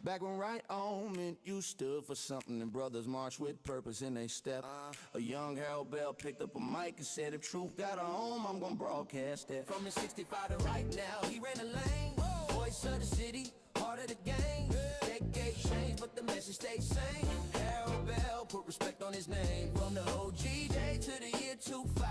Back when right on meant you stood for something and brothers marched with purpose in they step. A young Harold Bell picked up a mic and said, if truth got a home, I'm gonna broadcast that. From the 65 to right now, he ran a lane. Voice of the city, heart of the game. Decade changed, but the message stayed same. Harold Bell put respect on his name. From the OG day to the year 25.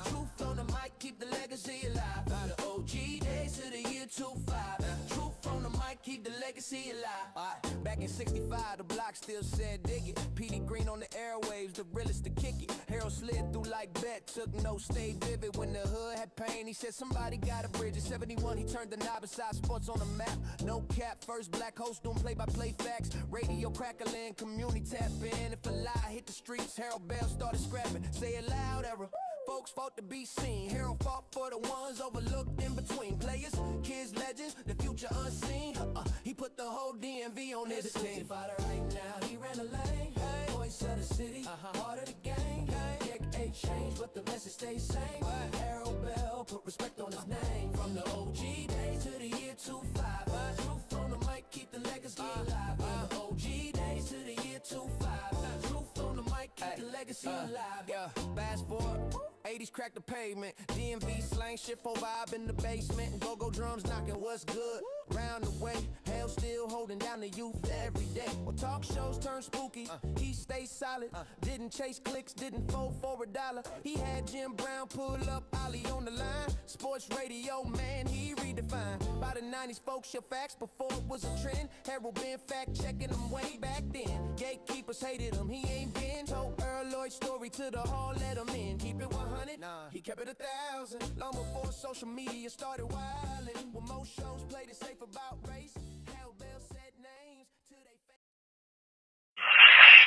Truth on the mic, keep the legacy alive. From the OG days to the year 25. Truth on the mic, keep the legacy alive. Back in 65, the block still said dig it. Petey Green on the airwaves, the realest to kick it. Harold slid through like Bet, took no, stayed vivid. When the hood had pain, he said somebody got a bridge. In 71, he turned the knob beside sports on the map. No cap, first black host doing play-by-play facts. Radio crackling, community tap in. If a lie hit the streets, Harold Bell started scrapping. Say it loud, era. Folks fought to be seen. Harold fought for the ones overlooked in between. Players, kids, legends, the future unseen. He put the whole DMV on his team. Fighter right now, he ran a lane. Voice of the city, heart of the game. Decade changed, but the message stays same. Harold Bell put respect on his name. From the OG days to the year 25. Truth on the mic, keep the legacy alive. From the OG days to the year 25. Truth on the mic, keep the legacy alive. Yeah, fast forward. 80s crack the pavement, DMV slang, shit for vibe in the basement, go-go drums knocking, what's good? Round the way, hell still holding down the youth every day. Well, talk shows turn spooky, he stayed solid, didn't chase clicks, didn't fold for a dollar. He had Jim Brown pull up, Ollie on the line, sports radio, man, he redefined. By the 90s, folks, your facts before it was a trend. Harold been fact-checking them way back then. Gatekeepers hated him, he ain't been. Told Earl Lloyd's story to the hall, let him in. Keep it 100. Nah, he kept it 1,000. Long before social media started wildin'. When most shows played it safe about race, Harold Bell said names to they face.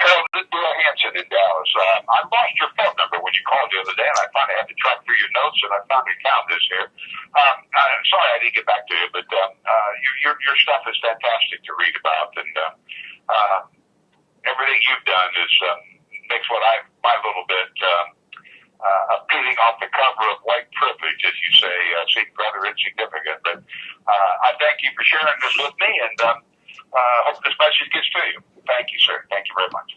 Harold, this is Bill Hanson in Dallas. I lost your phone number when you called the other day, and I finally had to track through your notes, and I finally found this here. I'm sorry I didn't get back to you, but your stuff is fantastic to read about, and everything you've done is makes what my little bit appealing off the cover of white privilege, as you say, seem rather insignificant. But I thank you for sharing this with me, and hope this message gets to you. Thank you, sir. Thank you very much.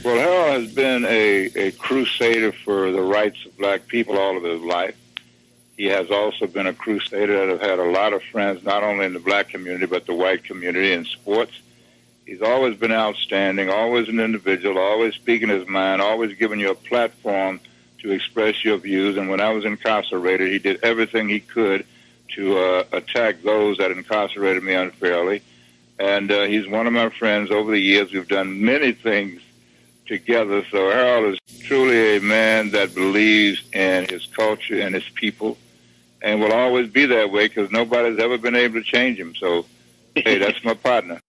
Well, Harold has been a crusader for the rights of black people all of his life. He has also been a crusader that has had a lot of friends, not only in the black community, but the white community in sports. He's always been outstanding, always an individual, always speaking his mind, always giving you a platform to express your views. And when I was incarcerated, he did everything he could to attack those that incarcerated me unfairly. And he's one of my friends over the years. We've done many things together. So Harold is truly a man that believes in his culture and his people and will always be that way because nobody's ever been able to change him. So, hey, that's my partner.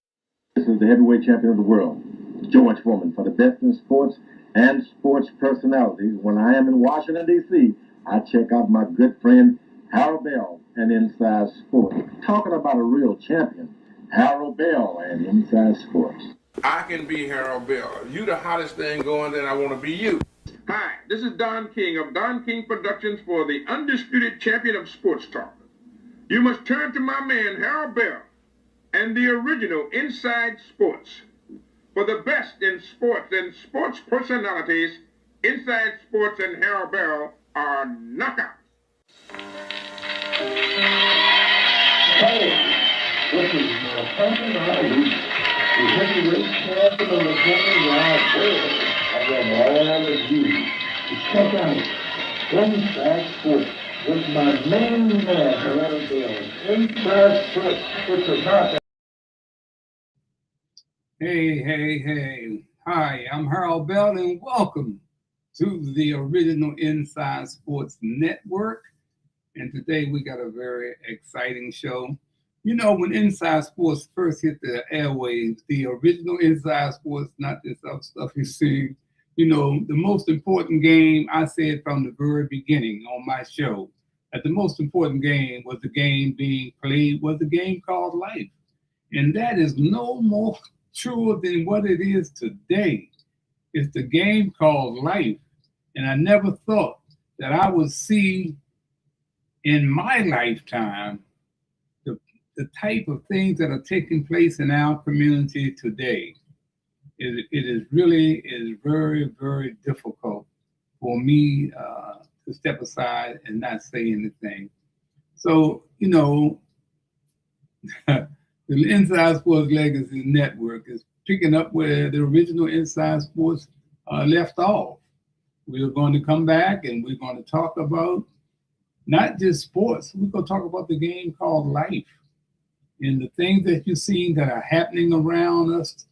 This is the heavyweight champion of the world, George Foreman, for the best in sports and sports personalities. When I am in Washington, D.C., I check out my good friend Harold Bell and Inside Sports. Talking about a real champion, Harold Bell and Inside Sports. I can be Harold Bell. You the hottest thing going, then I want to be you. Hi, this is Don King of Don King Productions for the undisputed champion of sports talk. You must turn to my man Harold Bell and the original Inside Sports. For the best in sports and sports personalities, Inside Sports and Harold Bell are knockouts. Hey, this is Franklin Ali, the heavyweight champion of the whole wide world. I got all of you to check out Inside Sports with my main man, Harold Bell. Inside Sports, it's a knockout. Hey. Hi, I'm Harold Bell, and welcome to the original Inside Sports Network. And today we got a very exciting show. You know, when Inside Sports first hit the airwaves, the original Inside Sports, not this other stuff you see, you know, the most important game, I said from the very beginning on my show, that the most important game was the game being played, was the game called life. And that is no more truer than what it is today. It's the game called life. And I never thought that I would see in my lifetime, the type of things that are taking place in our community today, it is very, very difficult for me to step aside and not say anything. So, you know, the Inside Sports Legacy Network is picking up where the original Inside Sports left off. We're going to come back and we're going to talk about not just sports, we're going to talk about the game called life and the things that you've seen that are happening around us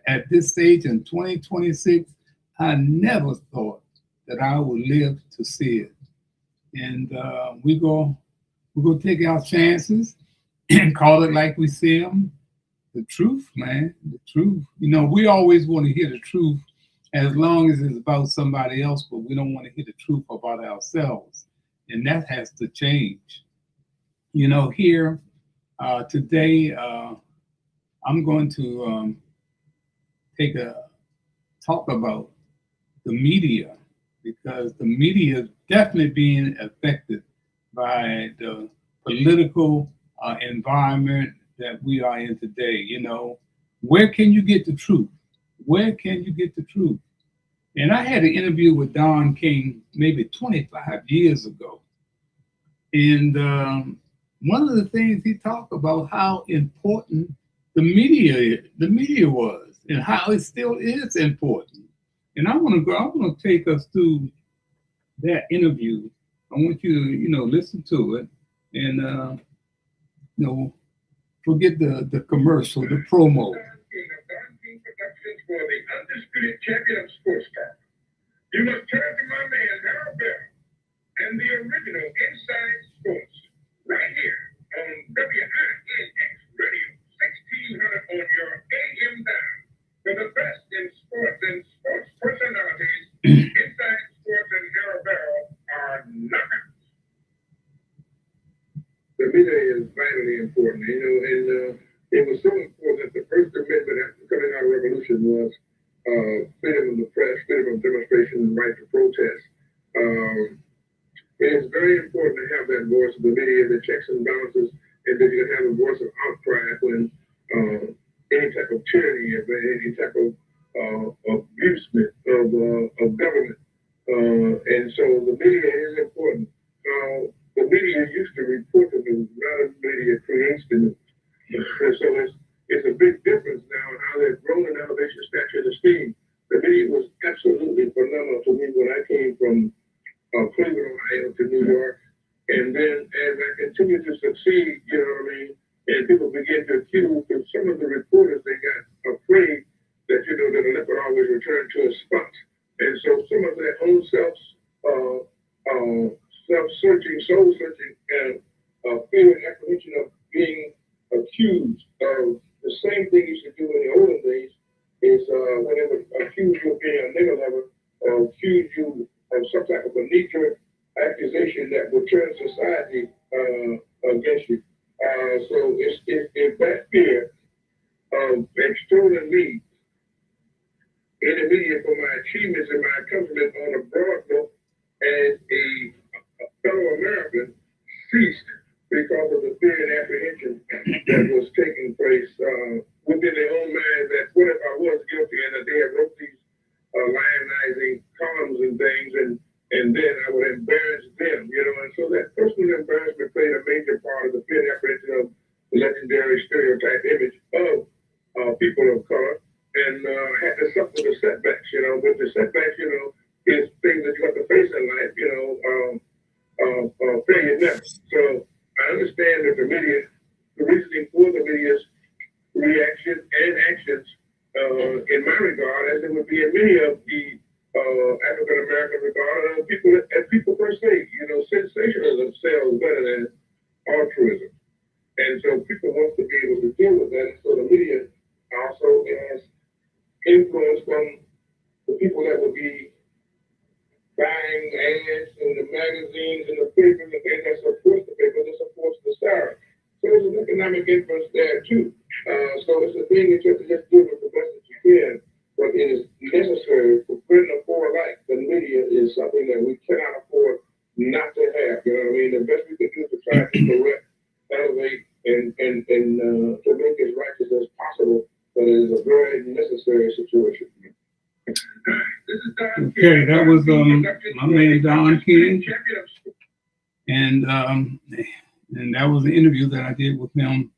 at this stage in 2026. I never thought that I would live to see it. And we're going to take our chances and call it like we see them. The truth, man, the truth. You know, we always want to hear the truth as long as it's about somebody else, but we don't want to hear the truth about ourselves. And that has to change. You know, here today, I'm going to talk about the media, because the media is definitely being affected by the political environment that we are in today. You know, where can you get the truth? Where can you get the truth? And I had an interview with Don King maybe 25 years ago. And one of the things he talked about how important the media was and how it still is important. And I want to take us through that interview. I want you to, you know, listen to it and, you know, forget the commercial, the promo. For the undisputed champion of sports talk, you must turn to my man Harold Bell and the original Inside Sports right here on WINX Radio 1600 on your AM dial for the best in sports and sports personalities. Inside Sports and Harold Bell are knockouts. The media is vitally important, you know, and it was so important that the First Amendment after coming out of revolution was freedom of the press, freedom of demonstration, and right to protest. It is very important to have that voice of the media, the checks and balances, and that you can have a voice of outcry when any type of tyranny, any type of abusement of government. And so the media is important. The media used to report the news, now the media creates the news. And so it's a big difference now in how they've grown in elevation, stature, and esteem. The media was absolutely phenomenal to me when I came from Cleveland, Ohio to New York. And then as I continued to succeed, you know what I mean, and people began to accuse some of the reporters, they got afraid that, you know, that the left would always return to a spot. And so some of their own self-searching, soul-searching, and fear and apprehension of being accused of the same thing you should do in the olden days is when they would accuse you of being a nigger lover or accuse you of some type of a knee-jerk accusation that would turn society against you. So it's that fear of extolling me in the media for my achievements and my accomplishments on a broad note as a fellow American ceased because of the fear and apprehension that was taking place within their own minds that what if I was guilty and that they had wrote these lionizing columns and things and then I would embarrass them, you know, and so that personal embarrassment played a major part of the fear and apprehension of the legendary stereotype image of people of color and had to suffer the setbacks, you know, but the setbacks, you know, is things that you have to face in life, you know, failure never. So I understand that the media, the reasoning for the media's reaction and actions in my regard, as it would be in many of the African American regard, people per se, you know, sensationalism sells better than altruism. And so people want to be able to deal with that. And so the media also has influence from the people that would be buying ads in the magazines and the papers and things that supports the paper, that supports the star. So there's an economic influence there too. So it's a thing that you have to just deal with the best that you can, but it is necessary for Britain or for life. The media is something that we cannot afford not to have. You know what I mean? The best we can do is to try to correct, elevate, and to make it as righteous as possible. But it is a very necessary situation. Okay, that was my man Don King, and that was an interview that I did with him.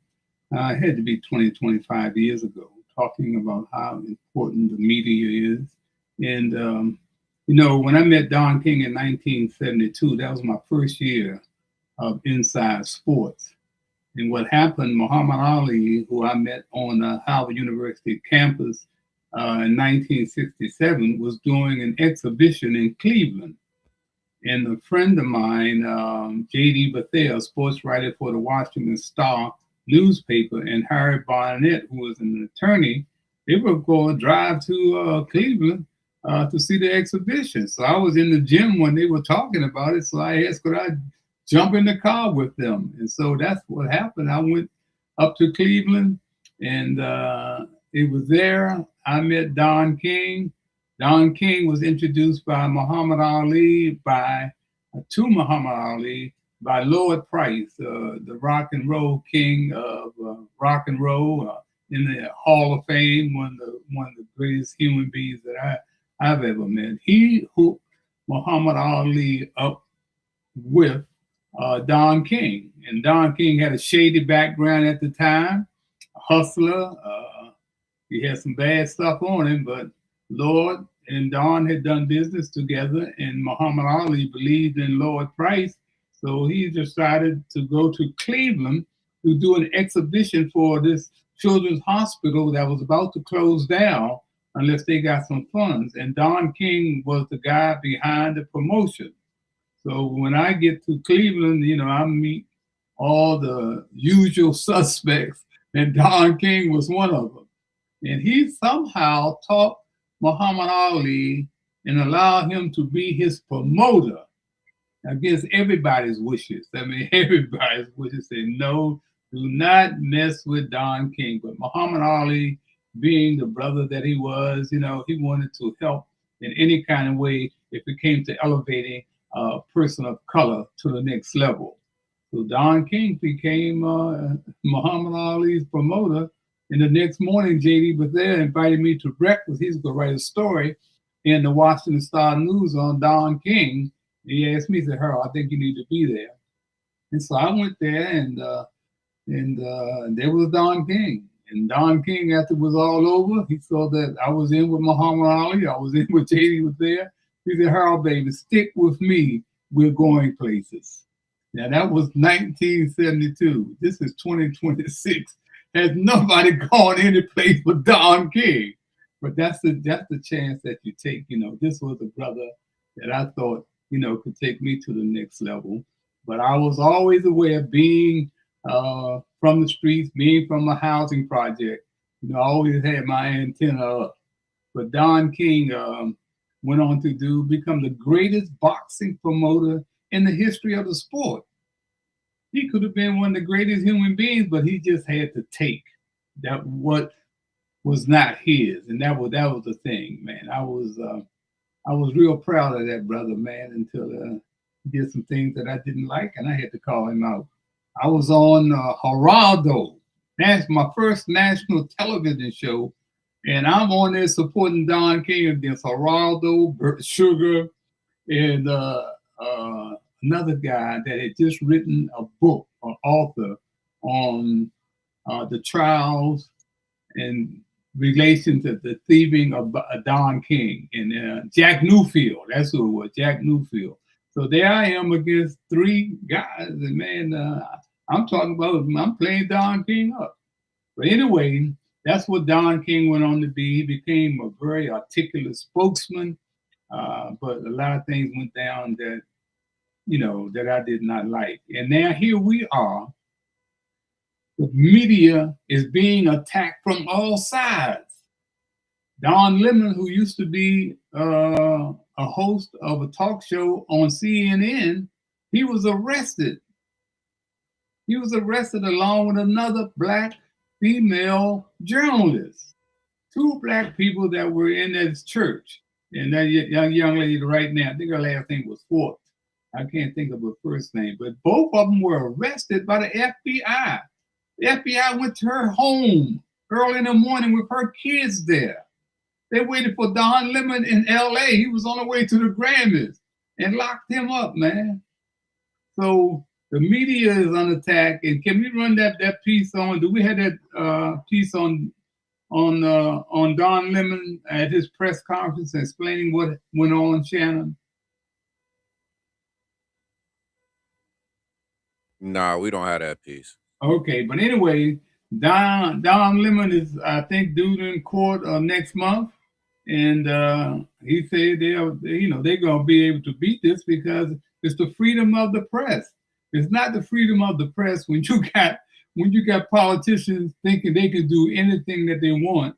It had to be 25 years ago, talking about how important the media is. And you know, when I met Don King in 1972, that was my first year of Inside Sports. And what happened, Muhammad Ali, who I met on Howard University campus in 1967, was doing an exhibition in Cleveland. And a friend of mine, J.D. Bethel, a sports writer for the Washington Star newspaper, and Harry Barnett, who was an attorney, they were going to drive to Cleveland to see the exhibition. So I was in the gym when they were talking about it. So I asked, could I jump in the car with them? And so that's what happened. I went up to Cleveland, and it was there I met Don King. Don King was introduced by Muhammad Ali, to Muhammad Ali, by Lloyd Price, the rock and roll king of rock and roll, in the Hall of Fame, one of the greatest human beings that I've ever met. He hooked Muhammad Ali up with Don King. And Don King had a shady background at the time, a hustler. He had some bad stuff on him, but Lloyd and Don had done business together, and Muhammad Ali believed in Lloyd Price. So he decided to go to Cleveland to do an exhibition for this children's hospital that was about to close down unless they got some funds. And Don King was the guy behind the promotion. So when I get to Cleveland, you know, I meet all the usual suspects, and Don King was one of them. And he somehow taught Muhammad Ali and allowed him to be his promoter against everybody's wishes. I mean, everybody's wishes said, no, do not mess with Don King. But Muhammad Ali, being the brother that he was, you know, he wanted to help in any kind of way if it came to elevating a person of color to the next level. So Don King became Muhammad Ali's promoter. And the next morning, J.D. Bethel invited me to breakfast. He's going to write a story in the Washington Star News on Don King. He asked me, he said, Harold, I think you need to be there. And so I went there, and there was Don King. And Don King, after it was all over, he saw that I was in with Muhammad Ali. I was in with J.D. was there. He said, Harold, baby, stick with me. We're going places. Now, that was 1972. This is 2026. Has nobody gone any place but Don King. But that's the chance that you take. You know, this was a brother that I thought, you know, could take me to the next level. But I was always aware, being from the streets, being from a housing project, you know, I always had my antenna up. But Don King went on to become the greatest boxing promoter in the history of the sport. He could have been one of the greatest human beings, but he just had to take that what was not his, and that was the thing, man. I was real proud of that brother, man, until he did some things that I didn't like, and I had to call him out. I was on Geraldo. That's my first national television show, and I'm on there supporting Don King against Geraldo, Bert Sugar, and another guy that had just written a book, an author, on the trials and relation to the thieving of Don King, and Jack Newfield. That's who it was, Jack Newfield. So there I am against three guys, and man, I'm playing Don King up. But anyway, that's what Don King went on to be. He became a very articulate spokesman, but a lot of things went down that, you know, that I did not like. And now here we are. The media is being attacked from all sides. Don Lemon, who used to be a host of a talk show on CNN, he was arrested. He was arrested along with another Black female journalist. Two Black people that were in that church. And that young lady right now, I think her last name was Ford. I can't think of her first name, but both of them were arrested by the FBI. The FBI went to her home early in the morning with her kids there. They waited for Don Lemon in LA. He was on the way to the Grammys and locked him up, man. So the media is on attack. And can we run that piece on? Do we have that piece on Don Lemon at his press conference explaining what went on, Shannon? No, we don't have that piece. Okay, but anyway, Don Lemon is, I think, due in court next month, and he said they're gonna be able to beat this because it's the freedom of the press. It's not the freedom of the press when you got politicians thinking they can do anything that they want,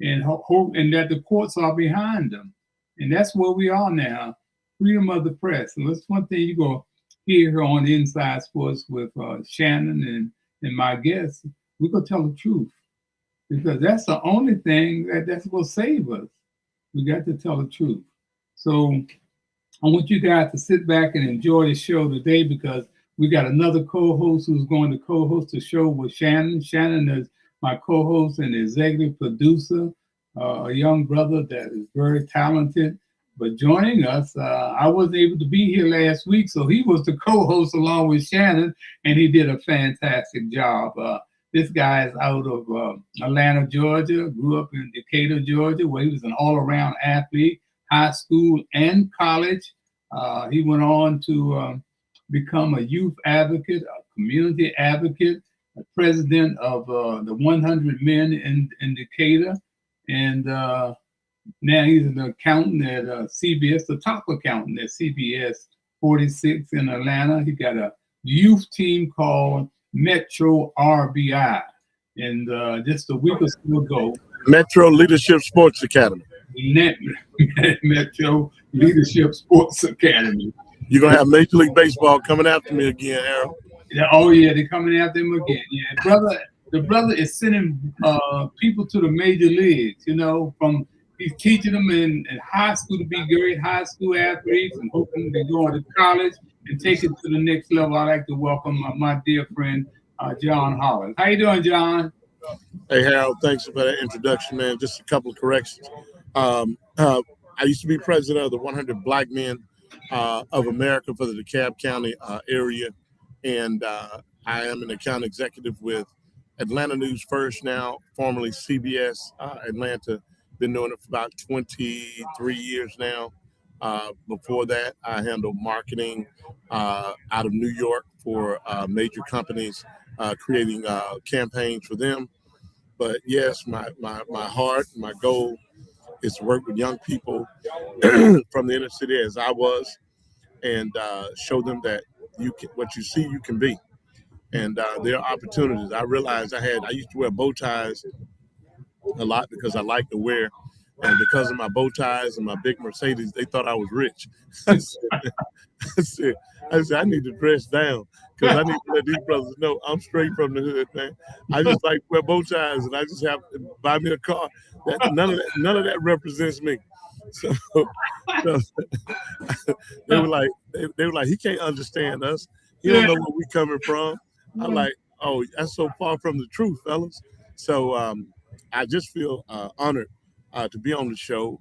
and hope and that the courts are behind them, and that's where we are now. Freedom of the press, and that's one thing you go hear here on Inside Sports with Shannon and my guests. We're gonna tell the truth because that's the only thing that's gonna save us. We got to tell the truth. So I want you guys to sit back and enjoy the show today because we got another co-host who's going to co-host the show with Shannon. Shannon is my co-host and executive producer, a young brother that is very talented. But joining us, I wasn't able to be here last week, so he was the co-host along with Shannon, and he did a fantastic job. This guy is out of Atlanta, Georgia, grew up in Decatur, Georgia, where he was an all-around athlete, high school and college. He went on to become a youth advocate, a community advocate, a president of the 100 Men in Decatur, and now he's an accountant at CBS, the top accountant at CBS 46 in Atlanta. He got a youth team called Metro RBI. And just a week or so ago, Metro Leadership Sports Academy. Metro Leadership Sports Academy. You're going to have Major League Baseball coming after me again, Harold. Yeah, oh, yeah, they're coming after him again. Yeah, the brother is sending people to the major leagues, he's teaching them in high school to be great high school athletes and hoping they go into college and take it to the next level. I'd like to welcome my dear friend, John Hollins. How you doing, John? Hey, Harold, thanks for that introduction, man. Just a couple of corrections. I used to be president of the 100 Black Men of America for the DeKalb County area, and I am an account executive with Atlanta News First now, formerly CBS Atlanta. Been doing it for about 23 years now. Before that, I handled marketing out of New York for major companies, creating campaigns for them. But yes, my heart, my goal is to work with young people from the inner city as I was, and show them that what you see, you can be. And there are opportunities. I realized I used to wear bow ties a lot because I like to wear, and because of my bow ties and my big Mercedes, they thought I was rich. I said, I need to dress down because I need to let these brothers know I'm straight from the hood, man. I just like to wear bow ties, and I just have to buy me a car. None of that represents me. So they were like, he can't understand us. He don't know where we coming from. I'm like, oh, that's so far from the truth, fellas. So I just feel honored to be on the show,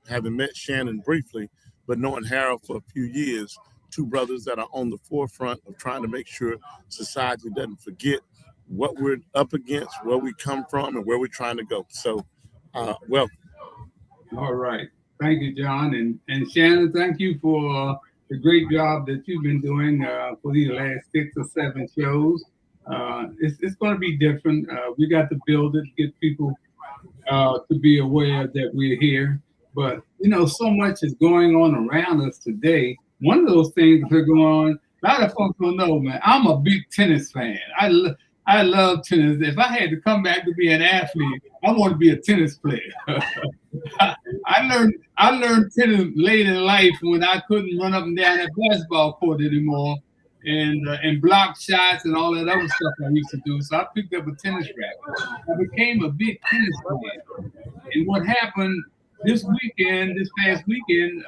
having met Shannon briefly, but knowing Harold for a few years, two brothers that are on the forefront of trying to make sure society doesn't forget what we're up against, where we come from, and where we're trying to go. So, welcome. All right. Thank you, John. And Shannon, thank you for the great job that you've been doing for these last 6 or 7 shows. It's going to be different. We got to build it, get people to be aware that we're here. But, so much is going on around us today. One of those things that are going on, a lot of folks don't know, man, I'm a big tennis fan. I love tennis. If I had to come back to be an athlete, I want to be a tennis player. I learned tennis late in life when I couldn't run up and down that basketball court anymore and block shots and all that other stuff I used to do. So I picked up a tennis racket. I became a big tennis fan. And what happened this past weekend,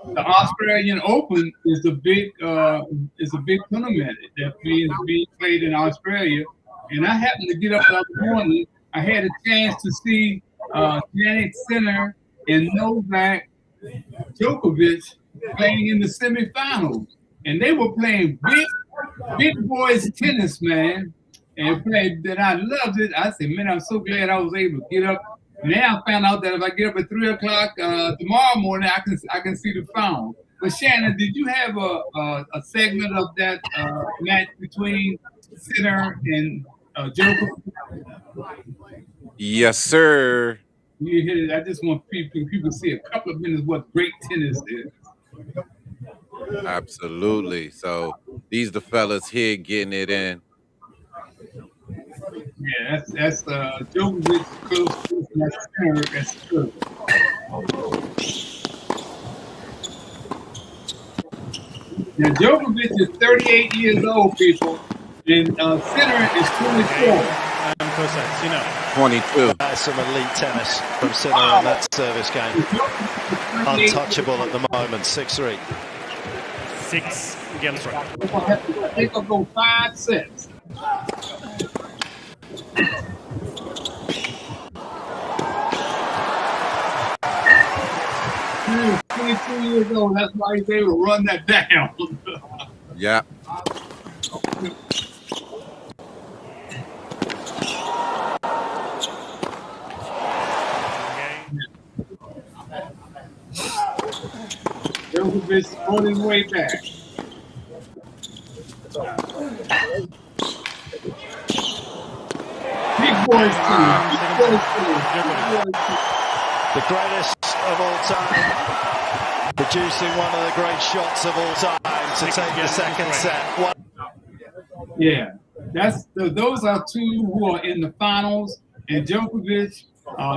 the Australian Open is a big tournament that being played in Australia. And I happened to get up the other morning. I had a chance to see Janet Sinner and Novak Djokovic playing in the semifinals, and they were playing big boys tennis, man. And played that. I loved it. I said, man, I'm so glad I was able to get up. Now I found out that if I get up at 3 o'clock tomorrow morning, I can see the final. But Shannon, did you have a segment of that match between Sinner and Djokovic? Yes, sir. You hit it. I just want people to see a couple of minutes what great tennis is. Absolutely. So these the fellas here getting it in. Yeah, that's Djokovic close to Sinner. That's true. Now Djokovic is 38 years old, people, and Sinner is 24. 22. Some elite tennis from Sinner in that service game. Untouchable at the moment, 6-3. 6 games right. I think I'll go 5-6. He was 22 years old. That's why he's able to run that down. Yeah. Djokovic on his way back. Big boys team. The greatest of all time, producing one of the great shots of all time to take the second set. Yeah, those are two who are in the finals, and Djokovic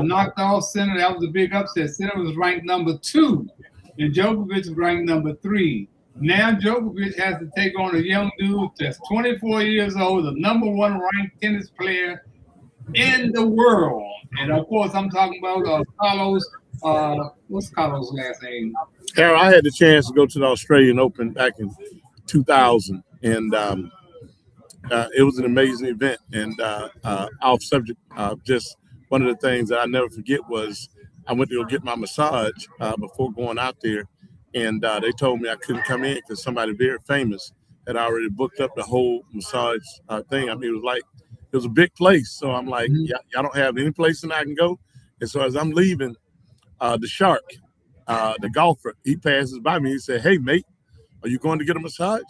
knocked off Sinner. That was a big upset. Sinner was ranked number 2, and Djokovic was ranked number 3. Now Djokovic has to take on a young dude that's 24 years old, the number 1 ranked tennis player in the world. And of course, I'm talking about Carlos. What's Carlos' last name? Harold, I had the chance to go to the Australian Open back in 2000, and it was an amazing event. And off subject, just one of the things that I never forget was I went to go get my massage before going out there, and they told me I couldn't come in because somebody very famous had already booked up the whole massage thing. I mean, it was a big place. So I'm like, y'all don't have any place that I can go? And so as I'm leaving, the shark, the golfer, he passes by me. He said, "Hey, mate, are you going to get a massage?"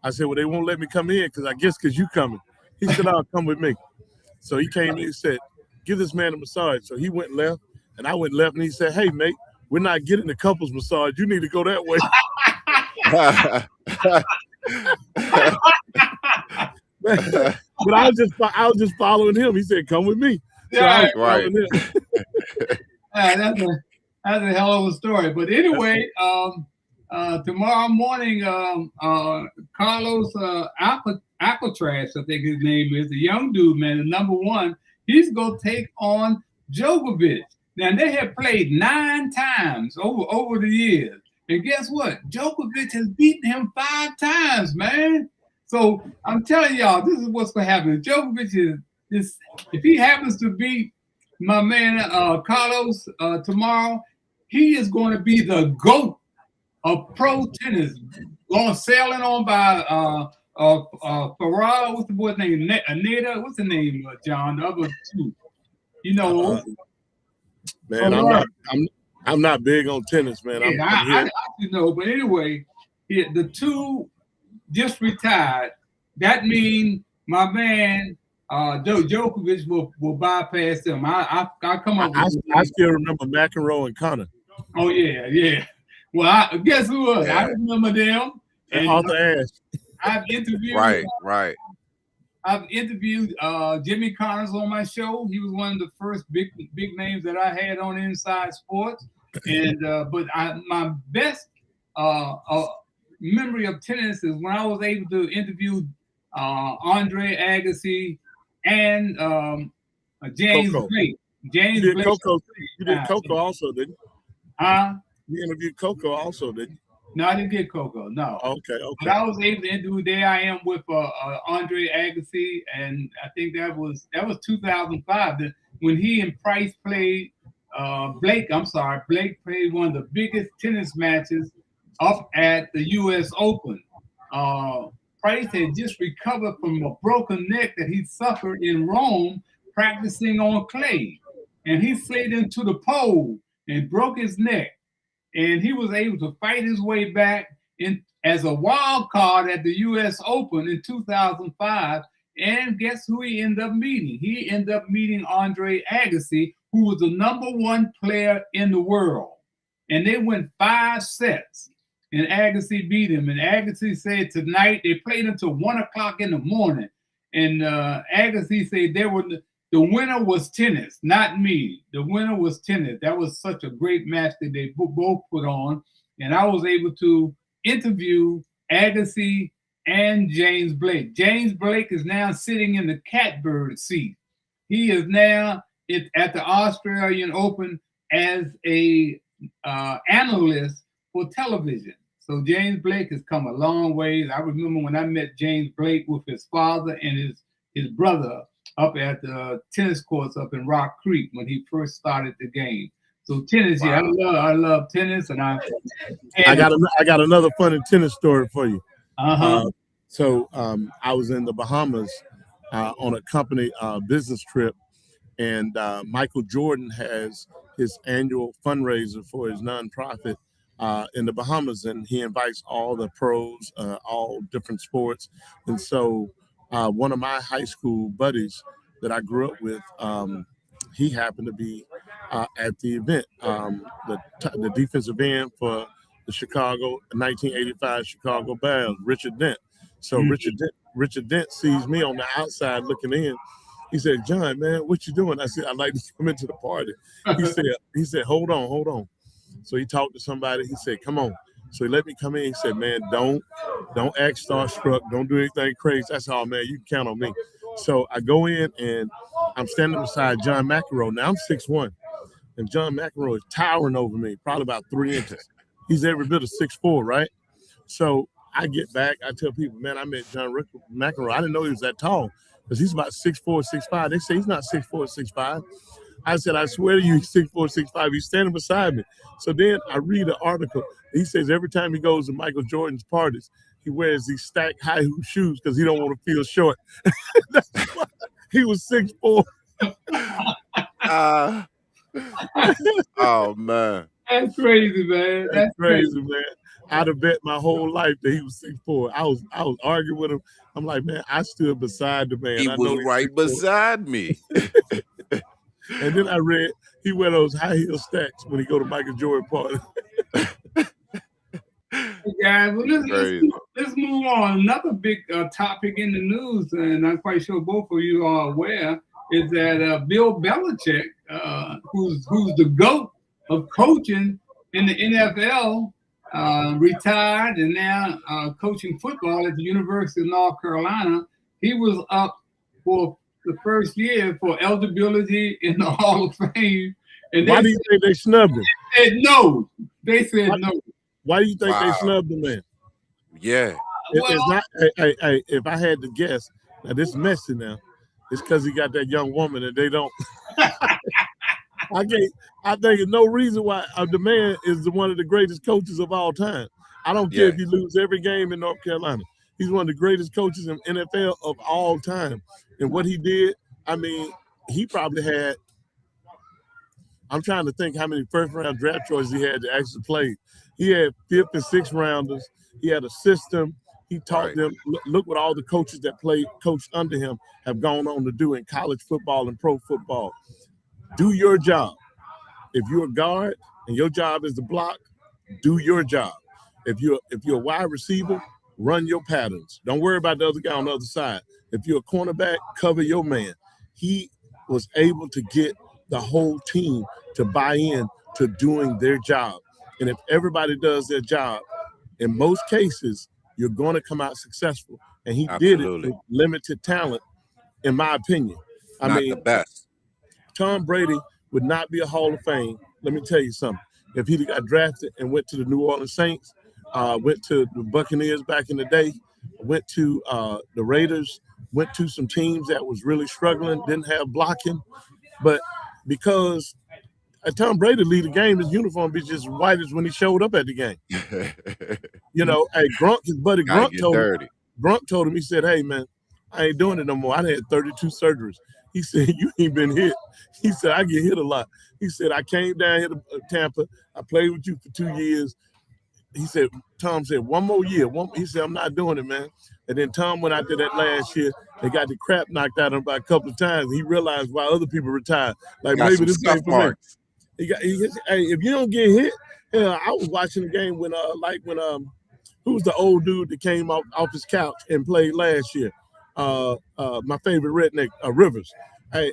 I said, "Well, they won't let me come in because you coming." He said, "I'll come with me." So he came in and said, "Give this man a massage." So he went left and I went left, and he said, "Hey, mate, we're not getting the couples massage. You need to go that way." But I was just following him. He said, "Come with me." So Yeah, right. That's a hell of a story. But anyway, tomorrow morning, Carlos Alcaraz, I think his name is, the young dude, man, the number 1, he's going to take on Djokovic. Now, they have played 9 times over the years. And guess what? Djokovic has beaten him 5 times, man. So I'm telling y'all, this is what's going to happen. Djokovic is if he happens to beat my man Carlos tomorrow, he is going to be the GOAT of pro tennis. Going sailing on by Ferrara. What's the boy's name? Anita. What's the name? John. The other 2. You know. Man, I'm not big on tennis, man. Yeah, I know, but anyway, the 2 just retired. That means my man Djokovic will bypass them. I come up. I still remember McEnroe and Connor. Oh yeah. Well, guess who was? I remember them. And Arthur Ashe. I've interviewed. Right. I've interviewed Jimmy Connors on my show. He was one of the first big names that I had on Inside Sports. And but my best memory of tennis is when I was able to interview Andre Agassi and James Blake. You did Coco also, didn't you? You interviewed Coco also, didn't you? No, I didn't get Coco. No. Okay. But I was able to interview. There I am with Andre Agassi, and I think that was 2005 when he and Price played. Blake played one of the biggest tennis matches up at the U.S. Open. Price had just recovered from a broken neck that he suffered in Rome practicing on clay, and he slid into the pole and broke his neck. And he was able to fight his way back in as a wild card at the U.S. Open in 2005. And guess who he ended up meeting? He ended up meeting Andre Agassi, who was the #1 player in the world. And they went 5 sets, and Agassi beat him. And Agassi said tonight, they played until 1 o'clock in the morning. And Agassi said the winner was tennis, not me. The winner was tennis. That was such a great match that they both put on. And I was able to interview Agassi and James Blake. James Blake is now sitting in the catbird seat. He is now at the Australian Open as a analyst for television. So James Blake has come a long way. I remember when I met James Blake with his father and his brother up at the tennis courts up in Rock Creek when he first started the game. So tennis, wow. Yeah, I love tennis, and I got another funny tennis story for you. So I was in the Bahamas on a company business trip, and Michael Jordan has his annual fundraiser for his nonprofit in the Bahamas, and he invites all the pros, all different sports, and so. One of my high school buddies that I grew up with, he happened to be at the event, the defensive end for the 1985 Chicago Bears, Richard Dent. So Richard Dent sees me on the outside looking in. He said, "John, man, what you doing?" I said, "I'd like to come into the party." He said, hold on. So he talked to somebody. He said, "Come on." So he let me come in. He said, "Man, don't act starstruck. Don't do anything crazy." That's all, man. You can count on me. So I go in and I'm standing beside John McEnroe. Now I'm 6'1", and John McEnroe is towering over me, probably about 3 inches. He's every bit of 6'4", right? So I get back. I tell people, man, I met John McEnroe. I didn't know he was that tall because he's about 6'4", 6'5". They say he's not 6'4", 6'5". I said, "I swear to you, he's 6'4", 6'5". He's standing beside me. So then I read an article. He says every time he goes to Michael Jordan's parties, he wears these stacked high hoop shoes because he don't want to feel short. That's why he was 6'4". Oh man, that's crazy, man. That's crazy, man. I'd have bet my whole life that he was 6'4". I was arguing with him. I'm like, man, I stood beside the man. He was right beside me. And then I read he wear those high heel stacks when he go to Michael Jordan party. Guys, well, let's move on. Another big topic in the news, and I'm quite sure both of you are aware, is that Bill Belichick, who's the GOAT of coaching in the NFL, retired and now coaching football at the University of North Carolina. He was up for the first year for eligibility in the Hall of Fame. And why do you think they snubbed him? They said no. They said no. Why do you think they snubbed the man? Yeah. It's not. Hey, if I had to guess, now this is messy now. It's because he got that young woman and they don't. I think there's no reason why the man is one of the greatest coaches of all time. I don't care if he loses every game in North Carolina. He's one of the greatest coaches in NFL of all time. And what he did, I mean, he probably had, I'm trying to think how many first-round draft choices he had to actually play. He had 5th and 6th rounders. He had a system. He taught them, look what all the coaches that coached under him have gone on to do in college football and pro football. Do your job. If you're a guard and your job is to block, do your job. If you're a wide receiver, run your patterns. Don't worry about the other guy on the other side. If you're a cornerback, cover your man. He was able to get the whole team to buy in to doing their job. And if everybody does their job, in most cases, you're going to come out successful. And he did it with limited talent, in my opinion. I mean, the best. Tom Brady would not be a Hall of Fame. Let me tell you something. if he'd got drafted and went to the New Orleans Saints, went to the Buccaneers back in the day, went to the Raiders, went to some teams that was really struggling, didn't have blocking. But because Tom Brady lead the game, his uniform be just white as when he showed up at the game. You know, hey, Grunk, his buddy Grunk told him, he said, hey, man, I ain't doing it no more. I had 32 surgeries. He said, you ain't been hit. He said, I get hit a lot. He said, I came down here to Tampa. I played with you for 2 years. He said, Tom said, one more year. He said, I'm not doing it, man. And then Tom went out there that last year and got the crap knocked out of him by a couple of times. He realized why other people retired. Like, maybe this game for me. Hey, if you don't get hit, hell, I was watching the game when who's the old dude that came off his couch and played last year? My favorite redneck, Rivers.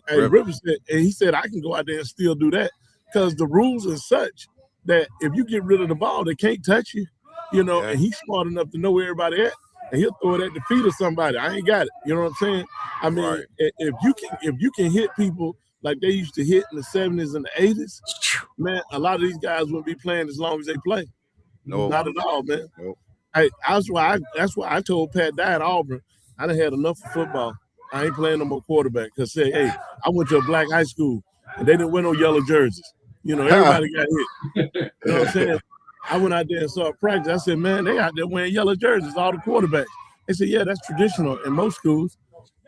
Rivers said, and he said, I can go out there and still do that because the rules are such that if you get rid of the ball, they can't touch you, you know, and he's smart enough to know where everybody at, and he'll throw it at the feet of somebody. I ain't got it. You know what I'm saying? I mean, if you can hit people like they used to hit in the 70s and the 80s, man, a lot of these guys wouldn't be playing as long as they play. No, not at all, man. Nope. Hey, that's why I told Pat Dye at Auburn, I done had enough of football. I ain't playing no more quarterback. Because say, hey, I went to a black high school and they didn't wear no yellow jerseys. You know, everybody got hit. You know what I'm saying? I went out there and saw practice. I said, man, they out there wearing yellow jerseys, all the quarterbacks. They said, yeah, that's traditional in most schools.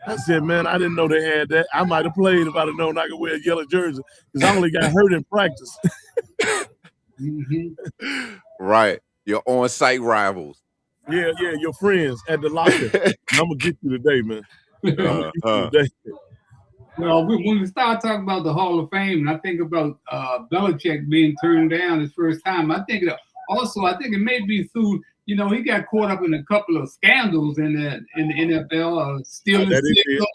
I said, man, I didn't know they had that. I might have played if I'd have known I could wear a yellow jersey because I only got hurt in practice. Right. Your on-site rivals. Yeah, your friends at the locker. I'm going to get you today, man. Well, when we start talking about the Hall of Fame, and I think about Belichick being turned down his first time, I think it may be through, you know, he got caught up in a couple of scandals in the NFL, stealing signals.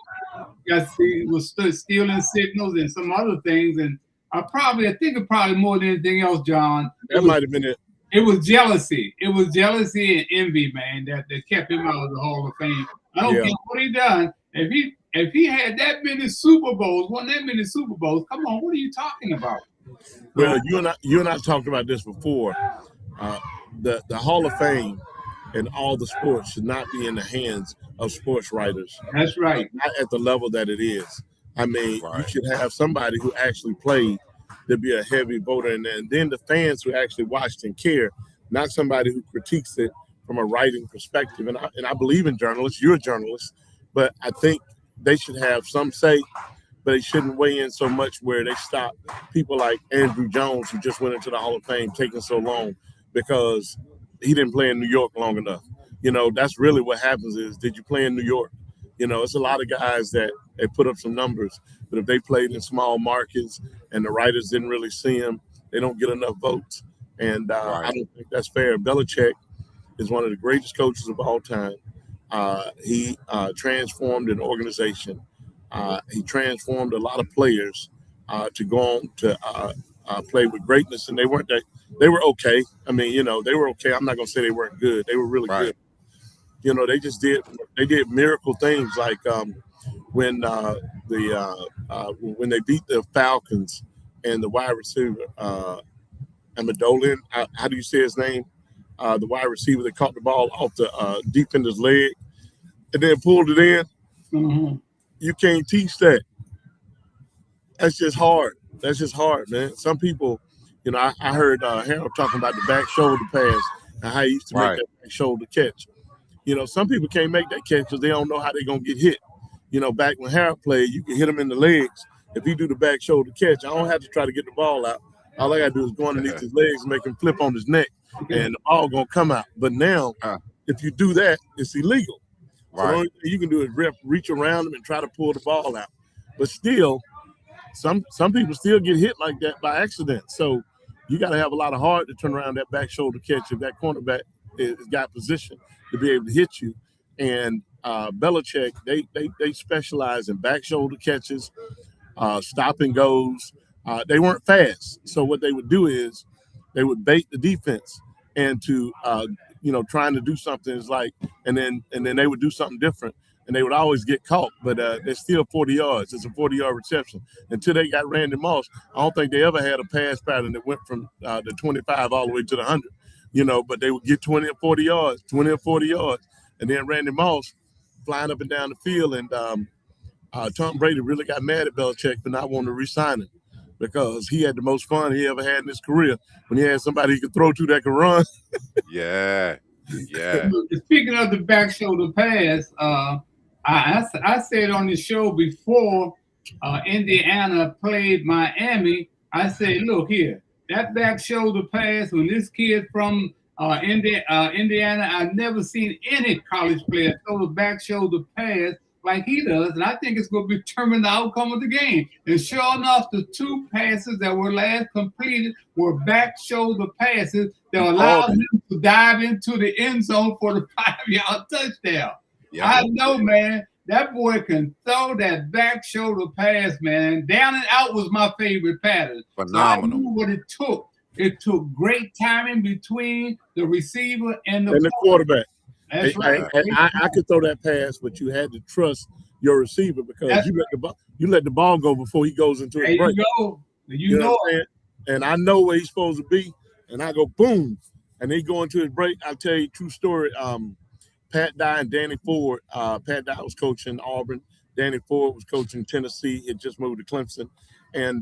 He was stealing signals and some other things. And I think it probably more than anything else, John. That might have been it. It was jealousy. It was jealousy and envy, man, that kept him out of the Hall of Fame. I don't care what he done. If he had that many Super Bowls, won that many Super Bowls, come on, what are you talking about? Well, you and I talked about this before. The Hall of Fame and all the sports should not be in the hands of sports writers. That's right. Not at the level that it is. I mean, you should have somebody who actually played to be a heavy voter, and then the fans who actually watched and care, not somebody who critiques it from a writing perspective. And I believe in journalists. You're a journalist, but I think they should have some say, but they shouldn't weigh in so much where they stop people like Andrew Jones, who just went into the Hall of Fame, taking so long because he didn't play in New York long enough. You know, that's really what happens is, did you play in New York? You know, it's a lot of guys that they put up some numbers, but if they played in small markets and the writers didn't really see them, they don't get enough votes. And I don't think that's fair. Belichick is one of the greatest coaches of all time. He transformed an organization. He transformed a lot of players to go on to play with greatness, and they were okay. I mean, you know, they were okay. I'm not gonna say they weren't good. They were really good. You know, they did miracle things like when they beat the Falcons and the wide receiver Amendola, how do you say his name? The wide receiver that caught the ball off the defender's leg and then pulled it in. Mm-hmm. You can't teach that. That's just hard. That's just hard, man. Some people, you know, I heard Harold talking about the back shoulder pass and how he used to make that back shoulder catch. You know, some people can't make that catch because they don't know how they're going to get hit. You know, back when Harold played, you can hit him in the legs. If he do the back shoulder catch, I don't have to try to get the ball out. All I got to do is go underneath his legs and make him flip on his neck, and the ball going to come out. But now, if you do that, it's illegal. So the only thing you can do is reach around him and try to pull the ball out. But still, some people still get hit like that by accident. So you got to have a lot of heart to turn around that back shoulder catch if that cornerback has got position to be able to hit you. And Belichick, they specialize in back shoulder catches, stop and goes. They weren't fast. So what they would do is they would bait the defense into trying to do something is like, and then they would do something different. and they would always get caught, but they're still 40 yards. It's a 40-yard reception. Until they got Randy Moss, I don't think they ever had a pass pattern that went from the 25 all the way to the 100, but they would get 20 or 40 yards, 20 or 40 yards. And then Randy Moss flying up and down the field, and Tom Brady really got mad at Belichick for not wanting to re-sign him because he had the most fun he ever had in his career when he had somebody he could throw to that could run. Yeah. Speaking of the back shoulder pass, I said on the show before Indiana played Miami, I said, look here, that back shoulder pass, when this kid from Indiana, I've never seen any college player throw the back shoulder pass like he does, and I think it's going to determine the outcome of the game. And sure enough, the two passes that were last completed were back shoulder passes that allowed him to dive into the end zone for the 5-yard touchdown. Yeah. I know, man, that boy can throw that back shoulder pass, man. Down and out was my favorite pattern. Phenomenal. So I knew what it took. It took great timing between the receiver and the quarterback. That's right. I could throw that pass, but you had to trust your receiver because you let the ball go before he goes into his break. You know it. And I know where he's supposed to be, and I go boom, and he go into his break. I'll tell you a true story. Pat Dye and Danny Ford. Pat Dye was coaching Auburn. Danny Ford was coaching Tennessee. He had just moved to Clemson, and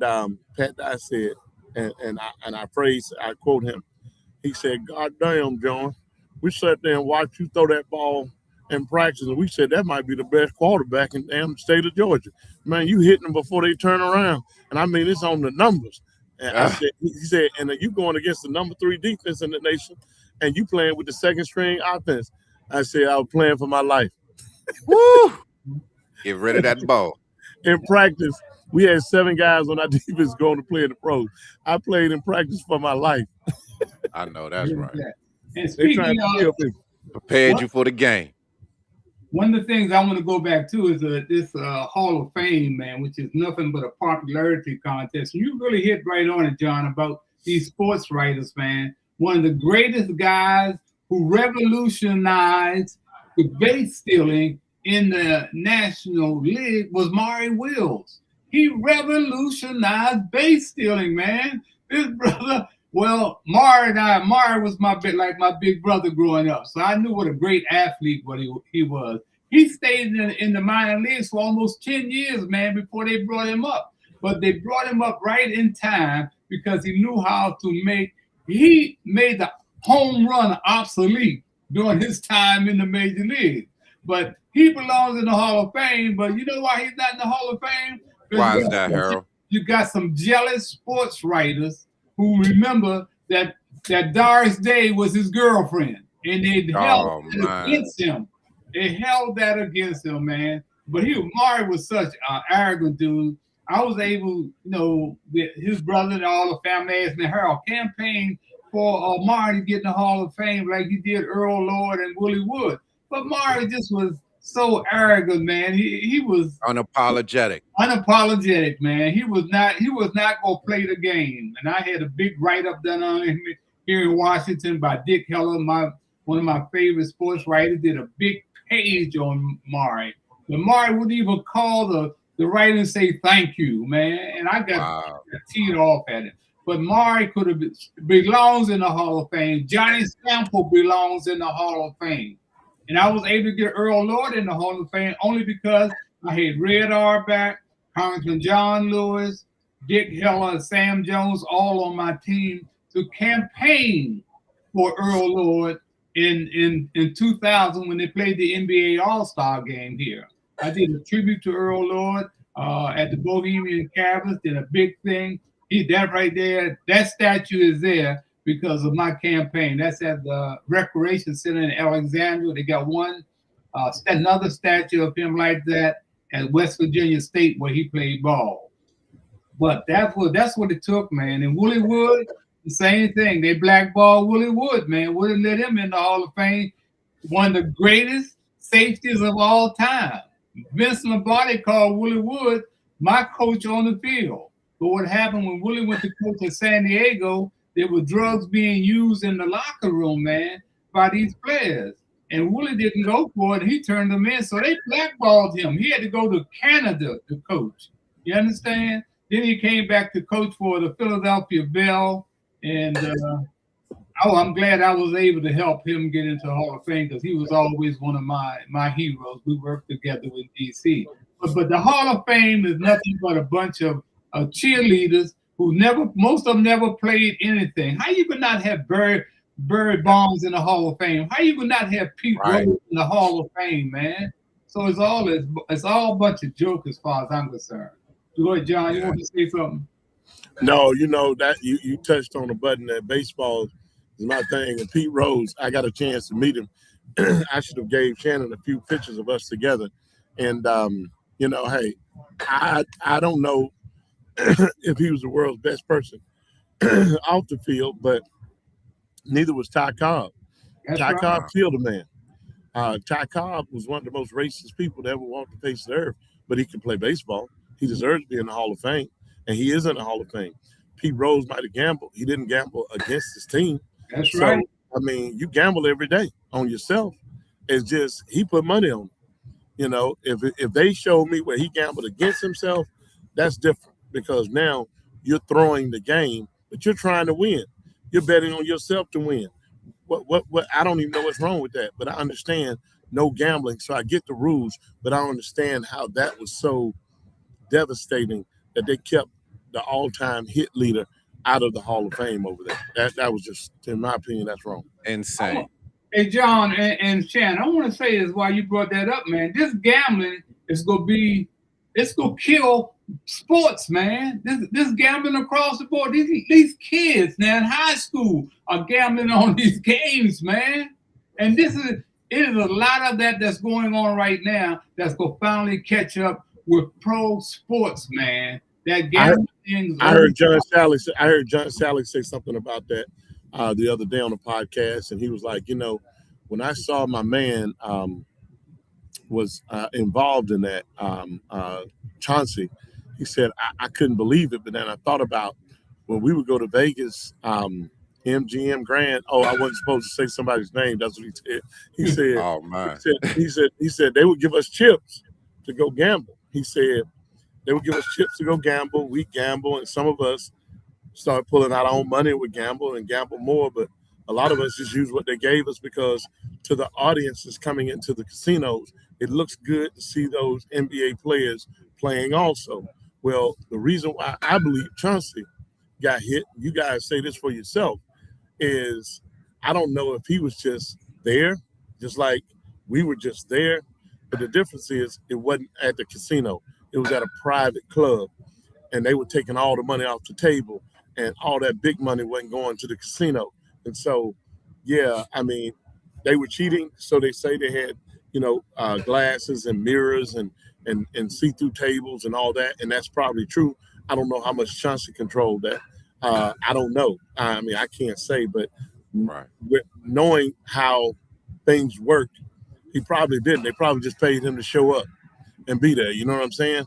Pat Dye said, and I quote him. He said, "God damn, John, we sat there and watched you throw that ball in practice, and we said that might be the best quarterback in the damn state of Georgia. Man, you hitting them before they turn around, and I mean it's on the numbers." And he said, and you going against the number 3 defense in the nation, and you playing with the second string offense. I said I was playing for my life. Woo! Get rid of that ball. In practice, we had 7 guys on our defense going to play in the pros. I played in practice for my life. I know that's right. And speaking of, prepared you for the game. One of the things I want to go back to is this Hall of Fame, man, which is nothing but a popularity contest. And you really hit right on it, John, about these sports writers, man. One of the greatest guys who revolutionized the base stealing in the National League was Maury Wills. He revolutionized base stealing, man. This brother, well, Maury was my big brother growing up. So I knew what a great athlete he was. He stayed in the minor leagues for almost 10 years, man, before they brought him up. But they brought him up right in time because he knew how to he made the home run obsolete during his time in the major league. But he belongs in the Hall of Fame. But you know why he's not in the Hall of Fame? Why is that, Harold? You got some jealous sports writers who remember that Doris Day was his girlfriend, and they held that against him. They held that against him, man. But Maury was such an arrogant dude. I was able, with his brother and all the family asked me, Harold, campaign for Maury to get in the Hall of Fame like he did Earl Lord and Willie Wood. But Maury just was so arrogant, man. He was unapologetic, man. He was not gonna play the game. And I had a big write-up done on him here in Washington by Dick Heller, one of my favorite sports writers, did a big page on Maury. But Maury wouldn't even call the writer and say thank you, man. And I got teed off at it. But Maury belongs in the Hall of Fame. Johnny Sample belongs in the Hall of Fame. And I was able to get Earl Lord in the Hall of Fame only because I had Red Auerbach, Congressman John Lewis, Dick Heller, and Sam Jones all on my team to campaign for Earl Lord in 2000 when they played the NBA All-Star game here. I did a tribute to Earl Lord at the Bohemian Caverns, did a big thing. That right there, that statue is there because of my campaign. That's at the Recreation Center in Alexandria. They got another statue of him like that at West Virginia State where he played ball. But that's what it took, man. And Willie Wood, the same thing. They blackballed Willie Wood, man. Wouldn't let him in the Hall of Fame. One of the greatest safeties of all time. Vince Lombardi called Willie Wood my coach on the field. But what happened when Willie went to coach in San Diego, there were drugs being used in the locker room, man, by these players. and Willie didn't go for it. He turned them in, so they blackballed him. He had to go to Canada to coach. You understand? Then he came back to coach for the Philadelphia Bell, and I'm glad I was able to help him get into the Hall of Fame because he was always one of my heroes. We worked together with DC. But the Hall of Fame is nothing but a bunch of cheerleaders who most of them never played anything. How you could not have Barry Bonds in the Hall of Fame? How you could not have Pete Rose in the Hall of Fame, man? So it's all a bunch of jokes as far as I'm concerned. Go ahead, John. You want to say something? No, that you touched on the button that baseball is my thing. And Pete Rose, I got a chance to meet him. I should have gave Shannon a few pictures of us together. And hey, I don't know if he was the world's best person off the field, but neither was Ty Cobb. Ty Cobb killed a man. Ty Cobb was one of the most racist people to ever walk the face of the earth, but he can play baseball. He deserves to be in the Hall of Fame, and he is in the Hall of Fame. Pete Rose might have gambled. He didn't gamble against his team. That's right. I mean, you gamble every day on yourself. It's just he put money on it. If they show me where he gambled against himself, that's different because now you're throwing the game, but you're trying to win. You're betting on yourself to win. What I don't even know what's wrong with that, but I understand no gambling. So I get the rules, but I don't understand how that was so devastating that they kept the all-time hit leader out of the Hall of Fame over there. That was just, in my opinion, that's wrong. Insane. Hey, John and Shannon, I want to say this while you brought that up, man. This gambling is going to kill sports, man. This gambling across the board. These kids now in high school are gambling on these games, man. And it is a lot of that's going on right now that's going to finally catch up with pro sports, man. That gambling things. I heard John Sally say something about that the other day on the podcast, and he was like, when I saw my man was involved in that, Chauncey, he said, I couldn't believe it. But then I thought about when we would go to Vegas, MGM Grand. Oh, I wasn't supposed to say somebody's name. That's what he said. He said, oh, man. He said they would give us chips to go gamble. He said they would give us chips to go gamble. We gamble, and some of us start pulling out our own money and would gamble and gamble more. But a lot of us just use what they gave us because to the audiences coming into the casinos, it looks good to see those NBA players playing also. Well, the reason why I believe Chauncey got hit, you guys say this for yourself, is I don't know if he was just there, just like we were just there. But the difference is it wasn't at the casino. It was at a private club, and they were taking all the money off the table, and all that big money wasn't going to the casino. And so, yeah, I mean, they were cheating. So they say they had, glasses and mirrors and see-through tables and all that. And that's probably true. I don't know how much Chauncey controlled that. I don't know. I mean, I can't say, but with knowing how things work, he probably didn't. They probably just paid him to show up and be there. You know what I'm saying?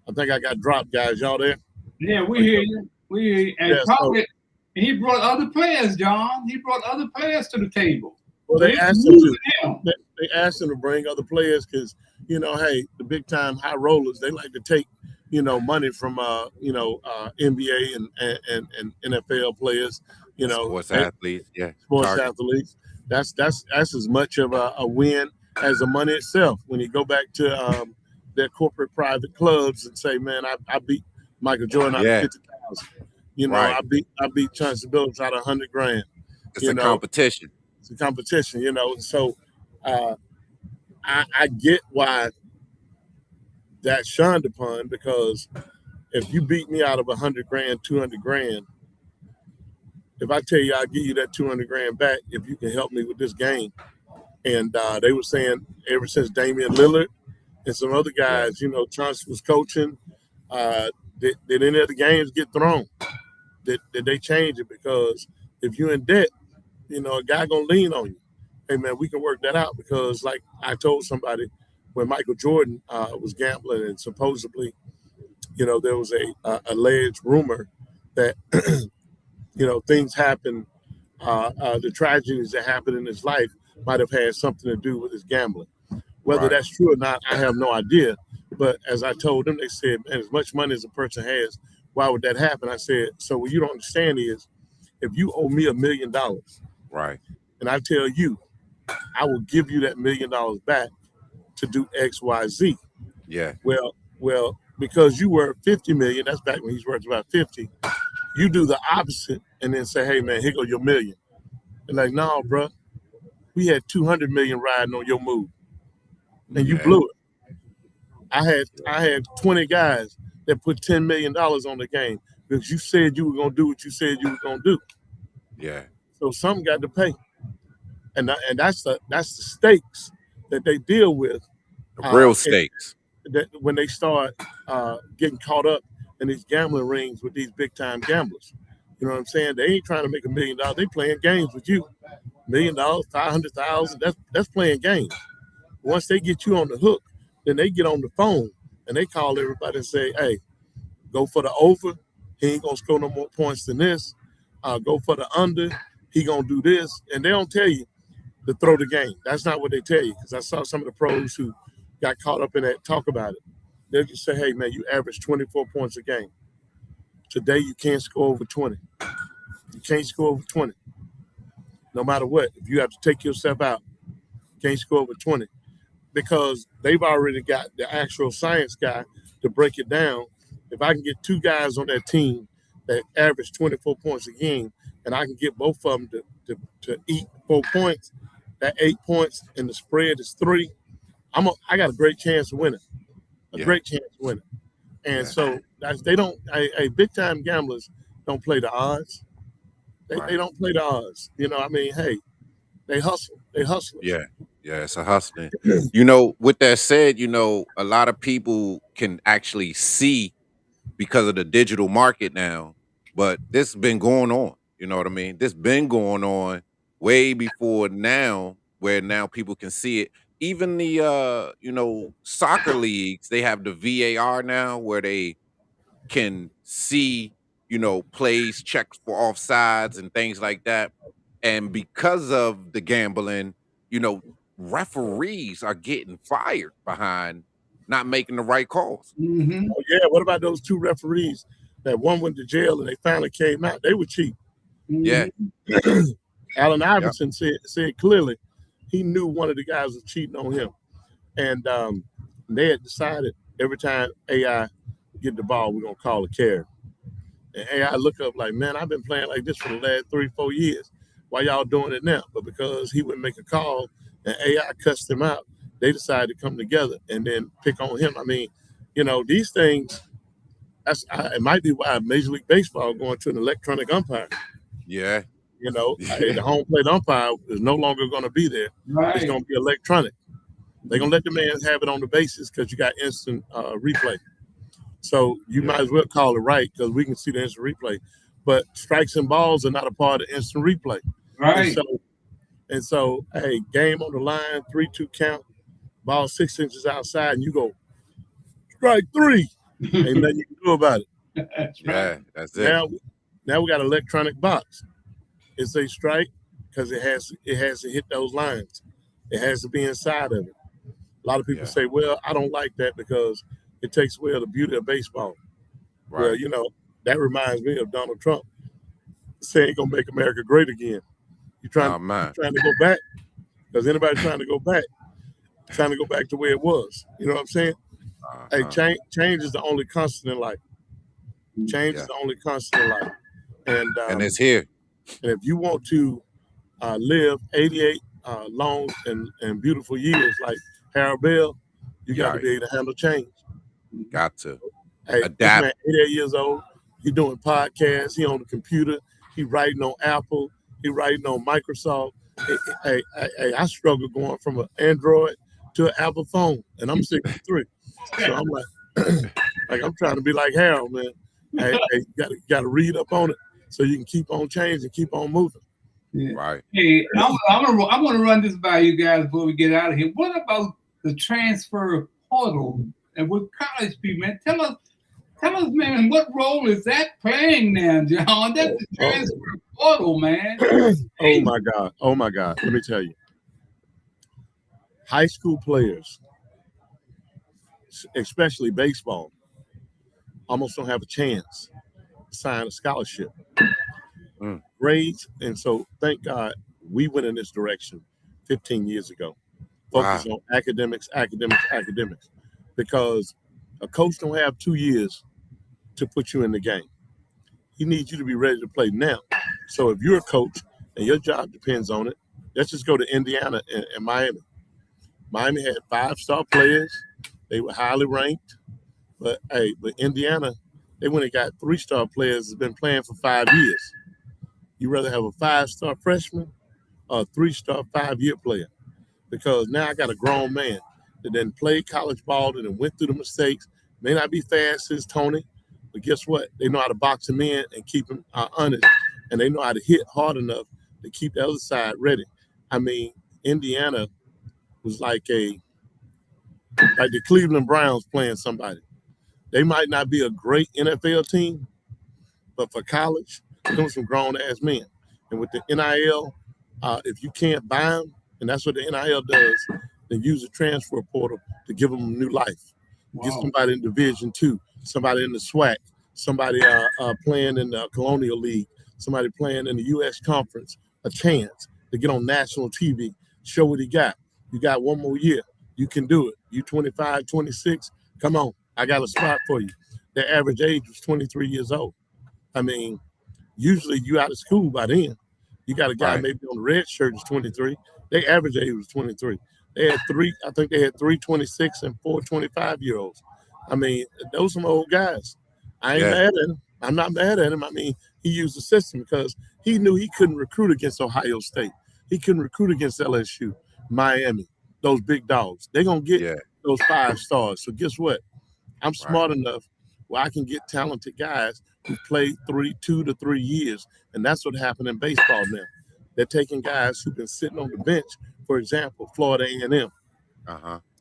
I think I got dropped, guys. Y'all there? Yeah, we hear you. We hear you. And probably he brought other players, John. He brought other players to the table. Well, they asked him to. They asked him to bring other players because, hey, the big time high rollers, they like to take, money from, NBA and NFL players, sports athletes, sports athletes. That's as much of a win as the money itself. When you go back to their corporate private clubs and say, man, I beat Michael Jordan out of 50,000. I beat Chauncey Billups out of $100,000. It's a competition. It's a competition, So I get why that's shunned upon, because if you beat me out of $100,000, $200,000, if I tell you I'll give you that $200,000 back if you can help me with this game. And they were saying ever since Damian Lillard and some other guys, Chauncey was coaching, did any of the games get thrown? Did they change it? Because if you're in debt, a guy gonna lean on you. Hey man, we can work that out, because like I told somebody when Michael Jordan was gambling, and supposedly, there was a alleged rumor that things happen, the tragedies that happened in his life might have had something to do with his gambling. Whether that's true or not, I have no idea. But as I told them, they said, man, as much money as a person has, why would that happen? I said, so what you don't understand is, if you owe me $1 million, right, and I tell you, I will give you that $1 million back to do X, Y, Z. Yeah. Well, because you were 50 million, that's back when he's worth about 50. You do the opposite and then say, hey man, here go your $1 million. They're like, no, bro, we had 200 million riding on your move, and you blew it. I had 20 guys that put $10 million on the game because you said you were gonna do what you said you were gonna do. Yeah. So some got to pay, and that's the stakes that they deal with. Real stakes. That when they start getting caught up in these gambling rings with these big time gamblers, you know what I'm saying? They ain't trying to make $1 million. They playing games with you. $1 million, 500,000. That's playing games. Once they get you on the hook, then they get on the phone and they call everybody and say, hey, go for the over. He ain't gonna score no more points than this. Go for the under. He gonna do this. And they don't tell you to throw the game. That's not what they tell you. Because I saw some of the pros who got caught up in that talk about it. They'll just say, hey, man, you average 24 points a game. Today, you can't score over 20. You can't score over 20. No matter what. If you have to take yourself out, you can't score over 20. Because they've already got the actual science guy to break it down. If I can get two guys on that team that average 24 points a game, and I can get both of them to eat 4 points, that 8 points, and the spread is 3, I got a great chance of winning. Great chance of winning. And so they don't. Big time gamblers don't play the odds. They don't play the odds. You know, I mean, hey, they hustle. They hustle. Yeah, it's a hustling. You know, with that said, you know, a lot of people can actually see because of the digital market now, but this has been going on. You know what I mean? This been going on way before now, where now people can see it. Even the soccer leagues, they have the VAR now where they can see, plays, checks for offsides and things like that. And because of the gambling, referees are getting fired behind not making the right calls. Mm-hmm. Oh, yeah, what about those 2 referees that one went to jail and they finally came out? They were cheap. Yeah. Allen Iverson said clearly he knew one of the guys was cheating on him. And they had decided every time AI get the ball, we're going to call a carry. And AI look up like, man, I've been playing like this for the last 3-4 years. Why y'all doing it now? But because he would make a call and AI cussed him out, they decided to come together and then pick on him. I mean, these things, it might be why Major League Baseball going to an electronic umpire. Yeah. The home plate umpire is no longer going to be there. Right. It's going to be electronic. They're going to let the man have it on the bases because you got instant replay. So you might as well call it right because we can see the instant replay. But strikes and balls are not a part of instant replay. Right. And so, hey, game on the line, 3-2 count, ball 6 inches outside, and you go, strike 3. Ain't nothing you can do about it. That's right. Yeah, that's it. Now we got an electronic box. It's a strike because it has to hit those lines. It has to be inside of it. A lot of people say, well, I don't like that because it takes away the beauty of baseball. Right. Well, that reminds me of Donald Trump saying gonna make America great again. You trying to go back? Because anybody trying to go back to where it was. You know what I'm saying? Hey, change is the only constant in life. Change is the only constant in life. And it's here. And if you want to live 88 long and beautiful years like Harold Bell, you got to be able to handle change. Got to. Hey, adapt. This man, 88 years old. He doing podcasts. He on the computer. He writing on Apple. He writing on Microsoft. Hey, I struggle going from an Android to an Apple phone, and I'm 63. So I'm like I'm trying to be like Harold, man. Hey, you got to read up on it so you can keep on changing, keep on moving. Yeah. Right. Hey, I want to run this by you guys before we get out of here. What about the transfer portal and with college people, man? Tell us, man, what role is that playing now, John? That's the transfer portal, man. Oh my God. Let me tell you. high school players, especially baseball, almost don't have a chance to sign a scholarship. Grades, and so thank God we went in this direction 15 years ago. Focus on academics, because a coach don't have 2 years to put you in the game. He needs you to be ready to play now. So if you're a coach and your job depends on it, let's just go to Indiana and Miami. Miami had 5-star players. They were highly ranked. But Indiana, they went and got 3-star players that's been playing for 5 years. You rather have a 5-star freshman or a 3-star 5-year player? Because now I got a grown man that then played college ball and then went through the mistakes. May not be fast as Tony, but guess what? They know how to box him in and keep him honest. And they know how to hit hard enough to keep the other side ready. I mean, Indiana was like the Cleveland Browns playing somebody. They might not be a great NFL team, but for college, they're some grown-ass men. And with the NIL, if you can't buy them, and that's what the NIL does, then use the transfer portal to give them a new life. Wow. Get somebody in Division II, somebody in the SWAC, somebody playing in the Colonial League, somebody playing in the U.S. Conference, a chance to get on national TV, show what he got. You got one more year. You can do it. You 25, 26, come on. I got a spot for you. Their average age was 23 years old. I mean, usually you out of school by then. You got a guy maybe on the red shirt is 23. Their average age was 23. They had three 26 and 4 25-year-olds. I mean, those are some old guys. I ain't mad at him. I'm not mad at him. I mean, he used the system because he knew he couldn't recruit against Ohio State. He couldn't recruit against LSU, Miami, those big dogs. They're going to get those 5 stars. So guess what? I'm smart enough where I can get talented guys who played 2 to 3 years. And that's what happened in baseball now. They're taking guys who've been sitting on the bench. For example, Florida A&M.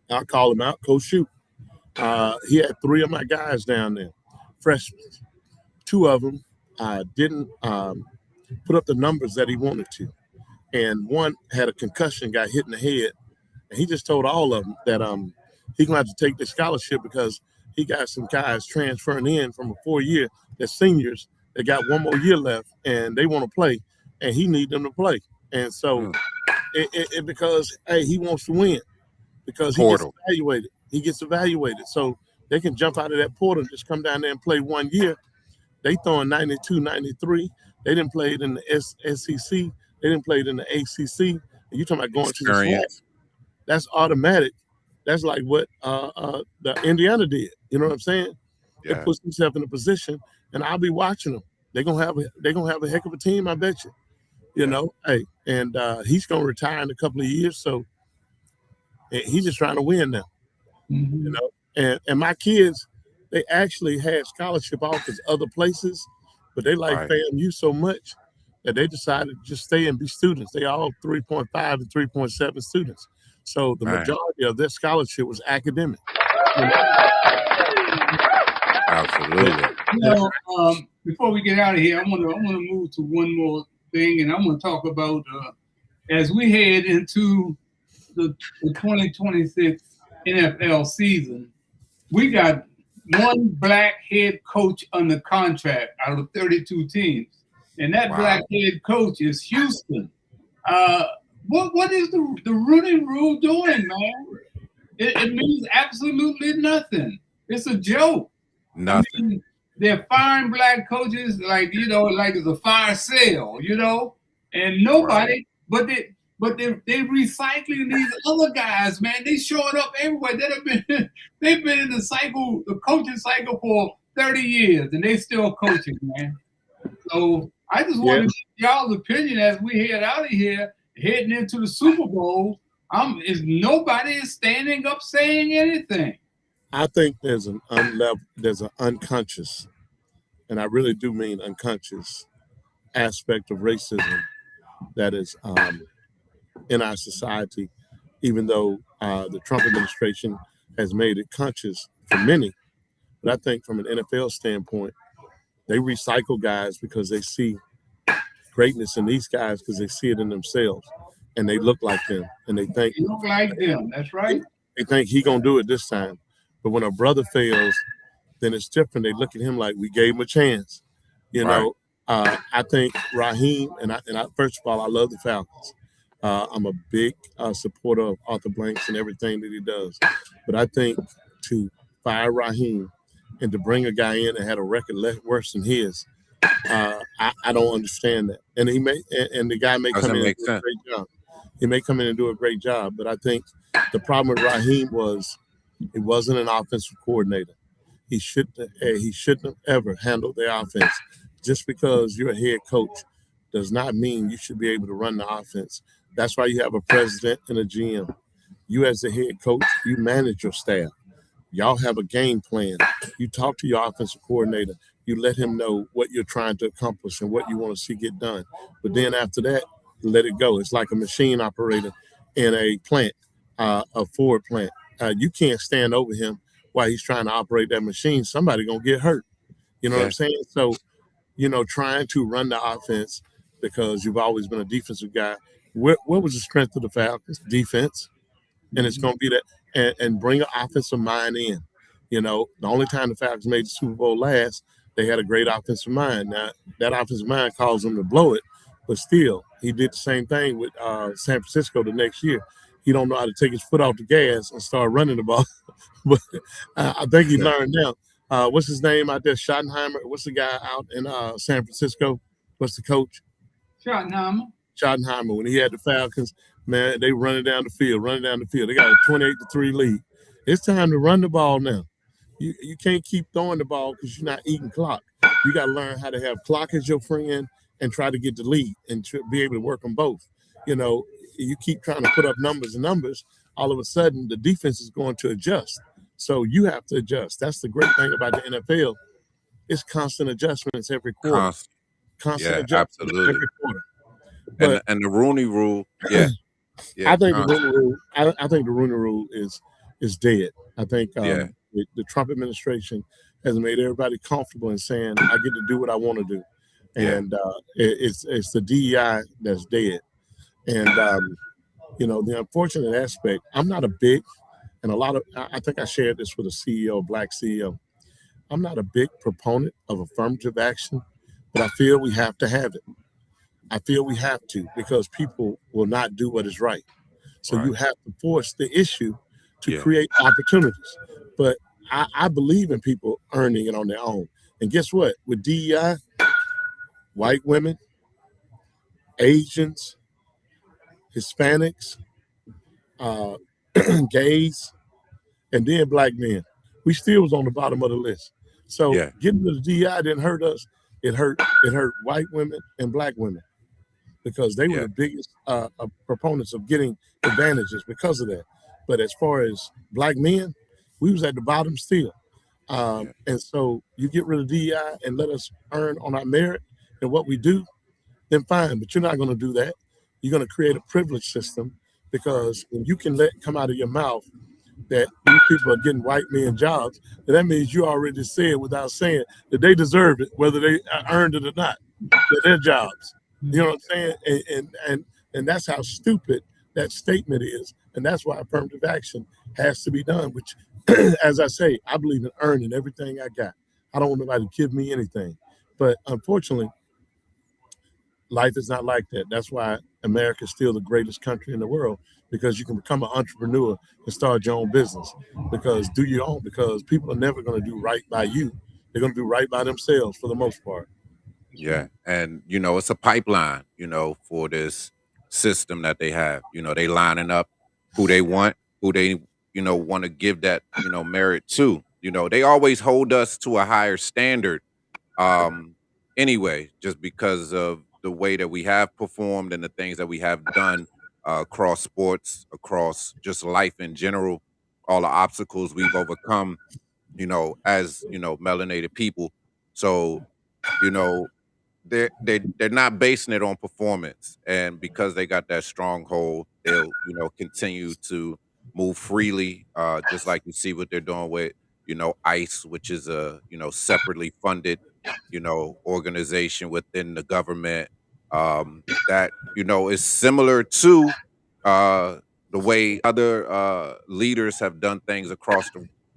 I'll call him out, Coach Shoot. He had 3 of my guys down there, freshmen. 2 of them didn't put up the numbers that he wanted to. And one had a concussion, got hit in the head. And he just told all of them that he's going to have to take the scholarship because he got some guys transferring in from a 4-year, they're seniors, that got 1 more year left, and they want to play, and he need them to play. And so because, hey, he wants to win because he gets evaluated. He gets evaluated. So they can jump out of that portal and just come down there and play 1 year. They throwing 92, 93. They didn't play it in the SEC. They didn't play it in the ACC. And you talking about going to the SWAC. That's automatic. That's like what the Indiana did. You know what I'm saying? Yeah. They put themselves in a position, and I'll be watching them. They're gonna have a heck of a team, I bet you. You know, hey, and he's gonna retire in a couple of years, so he's just trying to win now. You know, and my kids, they actually had scholarship offers other places, but they like FAMU so much that they decided to just stay and be students. They all 3.5 and 3.7 students. So the majority of their scholarship was academic. Absolutely. You know, before we get out of here, I want to move to one more thing, and I'm going to talk about as we head into the 2026 NFL season, we got one black head coach under contract out of 32 teams, and that black head coach is Houston. What is the Rooney Rule doing, man? It means absolutely nothing. It's a joke. Nothing. I mean, they're firing black coaches like it's a fire sale, and nobody, but they're recycling these other guys, man. They showing up everywhere. They've been in the coaching cycle for 30 years, and they still coaching, man. So I just want to get y'all's opinion as we head out of here. Heading into the Super Bowl, nobody is standing up saying anything. I think there's an unconscious, and I really do mean unconscious, aspect of racism that is in our society, even though the Trump administration has made it conscious for many. But I think from an NFL standpoint, they recycle guys because they see greatness in these guys because they see it in themselves. and they look like them, and they think You look like them. That's right. they think he gonna do it this time. But when a brother fails, then it's different. They look at him like we gave him a chance. You Right. know, I think Raheem and I first of all, I love the Falcons. I'm a big supporter of Arthur Blanks and everything that he does. But I think to fire Raheem and to bring a guy in that had a record worse than his, I don't understand that. And the guy may come Doesn't in and make do a sense. great job. He may come in and do a great job, but I think the problem with Raheem was he wasn't an offensive coordinator. He shouldn't have ever handled the offense. Just because you're a head coach does not mean you should be able to run the offense. That's why you have a president and a GM. You as the head coach, you manage your staff. Y'all have a game plan. You talk to your offensive coordinator. You let him know what you're trying to accomplish and what you want to see get done. But then after that, let it go. It's like a machine operator in a plant, a Ford plant. You can't stand over him while he's trying to operate that machine. Somebody gonna get hurt. You know what I'm saying? So, trying to run the offense because you've always been a defensive guy. What was the strength of the Falcons? Defense. And it's going to be that, and bring an offensive mind in. The only time the Falcons made the Super Bowl last, they had a great offensive mind. Now, that offensive mind caused them to blow it, but still, he did the same thing with San Francisco the next year. He don't know how to take his foot off the gas and start running the ball. But I think he learned now. What's his name out there? Schottenheimer. What's the guy out in San Francisco? What's the coach? Schottenheimer. When he had the Falcons, man, they running down the field. They got a 28-3 lead. It's time to run the ball now. You can't keep throwing the ball because you're not eating clock. You got to learn how to have clock as your friend and try to get the lead and to be able to work them both. You keep trying to put up numbers and numbers. All of a sudden, the defense is going to adjust. So you have to adjust. That's the great thing about the NFL. It's constant adjustments every quarter. Constant adjustments absolutely. every quarter. But, and the Rooney Rule, yeah. I think the Rooney Rule. I think the Rooney Rule is dead. I think the Trump administration has made everybody comfortable in saying I get to do what I want to do, and it's the DEI that's dead. And the unfortunate aspect. I'm not a big, and a lot of. I think I shared this with a CEO, black CEO. I'm not a big proponent of affirmative action, but I feel we have to have it. I feel we have to because people will not do what is right. So you have to force the issue to create opportunities. But I believe in people earning it on their own. And guess what? With DEI, white women, Asians, Hispanics, gays, and then black men, we still was on the bottom of the list. So getting to the DEI didn't hurt us. It hurt white women and black women, because they were the biggest proponents of getting advantages because of that. But as far as black men, we was at the bottom still. And so you get rid of DEI and let us earn on our merit and what we do, then fine. But you're not going to do that. You're going to create a privilege system, because when you can let come out of your mouth that these people are getting white men jobs, that means you already said without saying that they deserve it, whether they earned it or not. They're their jobs. You know what I'm saying? And that's how stupid that statement is. And that's why affirmative action has to be done, which, as I say, I believe in earning everything I got. I don't want nobody to give me anything. But unfortunately, life is not like that. That's why America is still the greatest country in the world, because you can become an entrepreneur and start your own business. Because people are never going to do right by you. They're going to do right by themselves for the most part. Yeah. And, it's a pipeline, for this system that they have. They lining up who they want, who they, want to give that, merit to. They always hold us to a higher standard anyway, just because of the way that we have performed and the things that we have done across sports, across just life in general, all the obstacles we've overcome, as, melanated people. So, they're not basing it on performance, and because they got that stronghold, they'll continue to move freely, just like you see what they're doing with ICE, which is a separately funded organization within the government. that, you know, is similar to the way other leaders have done things across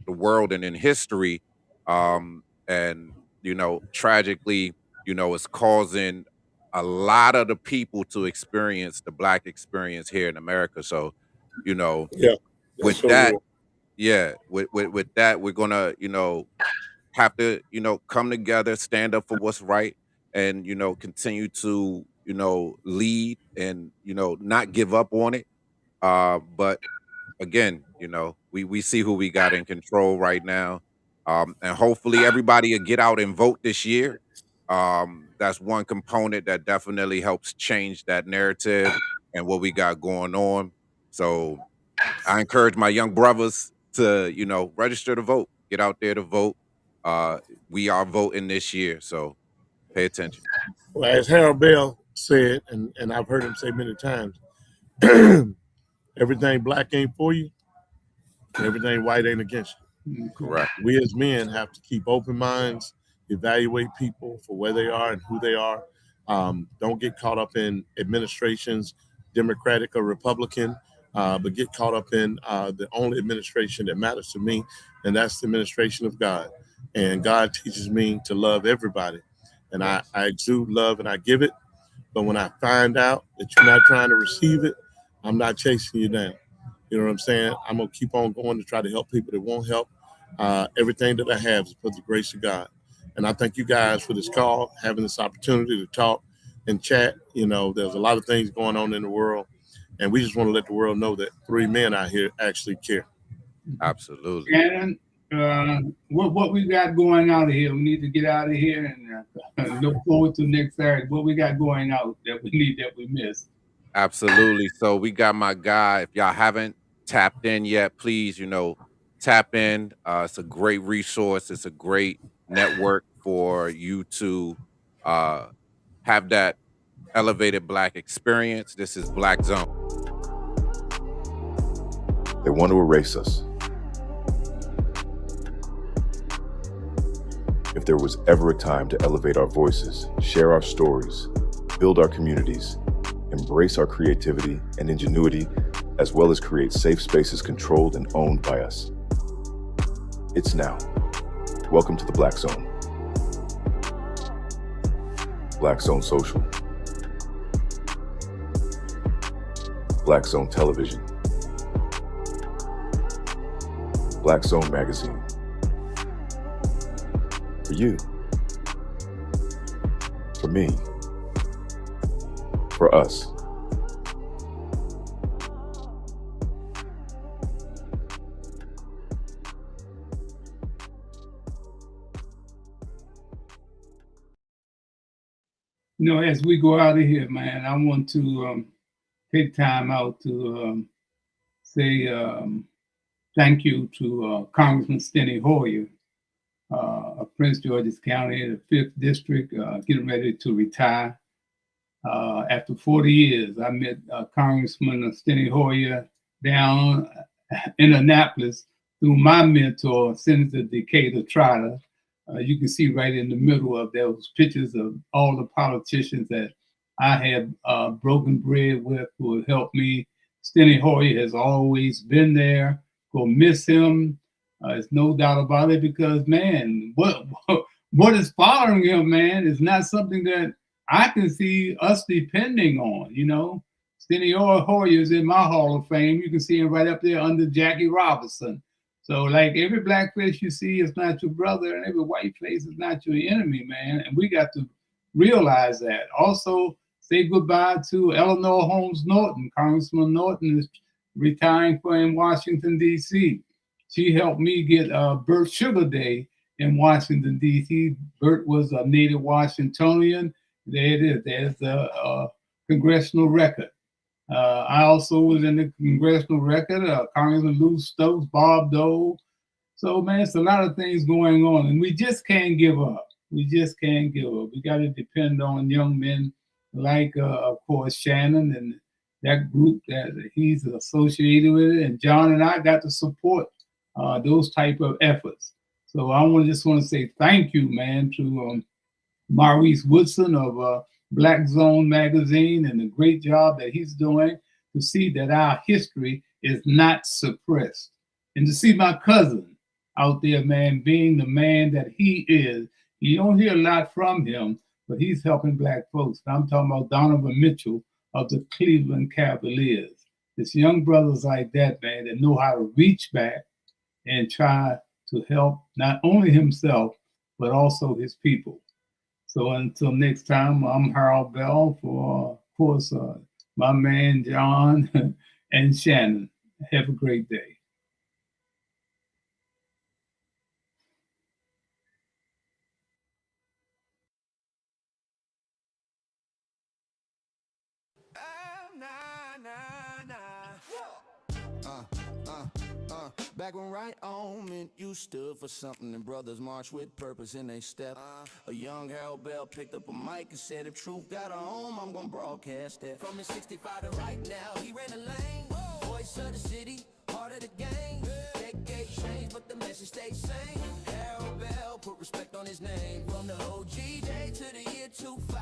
the world and in history. And, you know, tragically, you know, it's causing a lot of the people to experience the Black experience here in America. So, you know, Yeah, that's with so that, real. yeah, with that, we're gonna, you know, have to, you know, come together, stand up for what's right, and, you know, continue to, you know, lead and, you know, not give up on it. But again, you know, we see who we got in control right now. And hopefully everybody will get out and vote this year. That's one component that definitely helps change that narrative and what we got going on. So I encourage my young brothers to, you know, register to vote, get out there to vote. Uh, we are voting this year, so pay attention. Well, as Harold Bell said, and I've heard him say many times, everything black ain't for you, and everything white ain't against you. Correct. We as men have to keep open minds, evaluate people for where they are and who they are. Don't get caught up in administrations, Democratic or Republican, but get caught up in the only administration that matters to me, and that's the administration of God. And God teaches me to love everybody. And I exude love and I give it. But when I find out that you're not trying to receive it, I'm not chasing you down. You know what I'm saying? I'm going to keep on going to try to help people that won't help. Everything that I have is for the grace of God. And I thank you guys for this call, having this opportunity to talk and chat. You know, there's a lot of things going on in the world, and we just want to let the world know that 3 men out here actually care. Absolutely. Shannon, what we got going out of here? We need to get out of here and look forward to next Saturday. What we got going out that we missed? Absolutely. So we got my guy. If y'all haven't tapped in yet, please, you know, tap in. It's a great resource. It's a great network for you to have that elevated Black experience. This is Black Zone. They want to erase us. If there was ever a time to elevate our voices, share our stories, build our communities, embrace our creativity and ingenuity, as well as create safe spaces controlled and owned by us, it's now. Welcome to the Black Zone. Black Zone Social. Black Zone Television. Black Zone Magazine. For you. For me. For us. You know, as we go out of here, man, I want to take time out to say thank you to Congressman Steny Hoyer of Prince George's County, the 5th District, getting ready to retire. After 40 years, I met Congressman Steny Hoyer down in Annapolis through my mentor, Senator Decatur Trotter. You can see right in the middle of those pictures of all the politicians that I have broken bread with who have helped me. Steny Hoyer has always been there. Go miss him. There's no doubt about it because, man, what is following him, man, is not something that I can see us depending on, you know. Steny Hoyer is in my Hall of Fame. You can see him right up there under Jackie Robinson. So, like, every black face you see is not your brother, and every white face is not your enemy, man. And we got to realize that. Also, say goodbye to Eleanor Holmes Norton. Congressman Norton is retiring in Washington, D.C. She helped me get Burt Sugar Day in Washington, D.C. Burt was a native Washingtonian. There it is. There's the congressional record. I also was in the congressional record, Congressman Lou Stokes, Bob Dole. So, man, it's a lot of things going on, and we just can't give up. We just can't give up. We got to depend on young men like, of course, Shannon and that group that he's associated with, and John and I got to support those type of efforts. So I just want to say thank you, man, to Maurice Woodson of Black Zone magazine and the great job that he's doing to see that our history is not suppressed. And to see my cousin out there, man, being the man that he is. You don't hear a lot from him, but he's helping Black folks. And I'm talking about Donovan Mitchell of the Cleveland Cavaliers. It's young brothers like that, man, that know how to reach back and try to help not only himself, but also his people. So until next time, I'm Harold Bell for, of course, my man John and Shannon. Have a great day. Back when right on meant you stood for something and brothers marched with purpose in they step. A young Harold Bell picked up a mic and said, if truth got a home, I'm gonna broadcast that. From the 65 to right now, he ran a lane. Voice of the city, heart of the game. Decade changed, but the message stayed same. Harold Bell put respect on his name. From the OG day to the year 25.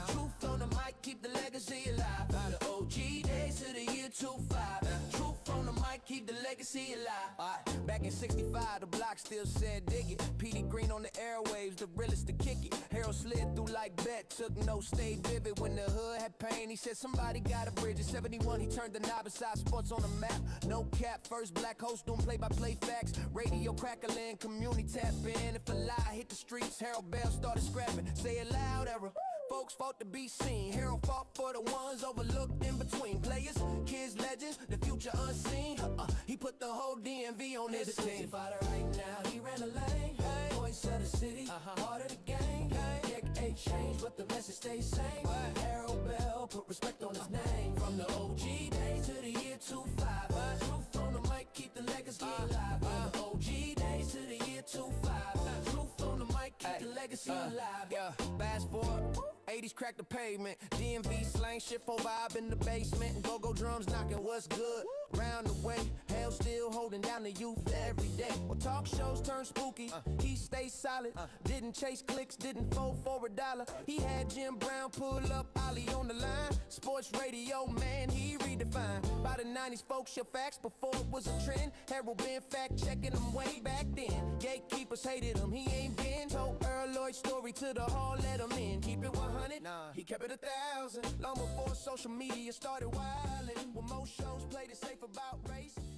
Truth on the mic, keep the legacy alive. From the OG days to the year 25. Truth on the mic, keep the legacy alive. Back in 65, the block still said dig it. Petey Green on the airwaves, the realest to kick it. Harold slid through like Bet, took no, stayed vivid. When the hood had pain, he said somebody got a bridge. In 71, he turned the knob inside sports on the map. No cap, first Black host doing play-by-play facts. Radio crackling, community tap in. If a lie hit the streets, Harold Bell started scrapping. Say it loud, era. Folks fought to be seen. Harold fought for the ones overlooked in between. Players, kids, legends, the future unseen. He put the whole DMV on his team. Right now, he ran a lane. Voice of the city, heart of the game. Decade changed, but the message stays same. Harold Bell put respect on his name. From the OG days to the year 25. Truth on the mic, keep the legacy alive. From the OG days to the year 25. Truth on the mic, keep the legacy alive. Yeah, fast forward. 80s crack the pavement, DMV slang, shit for vibe in the basement, go-go drums knocking, what's good? Round the way, hell still holding down the youth every day. Well, talk shows turn spooky, he stayed solid, didn't chase clicks, didn't fold for $1. He had Jim Brown pull up, Ollie on the line, sports radio, man, he redefined. By the 90s, folks, your facts before it was a trend. Harold been fact-checking them way back then. Gatekeepers hated him, he ain't been. Told Earl Lloyd's story to the hall, let him in. Keep it 100. He kept it 1,000. Long before social media started wildin'. When most shows played it safe about race.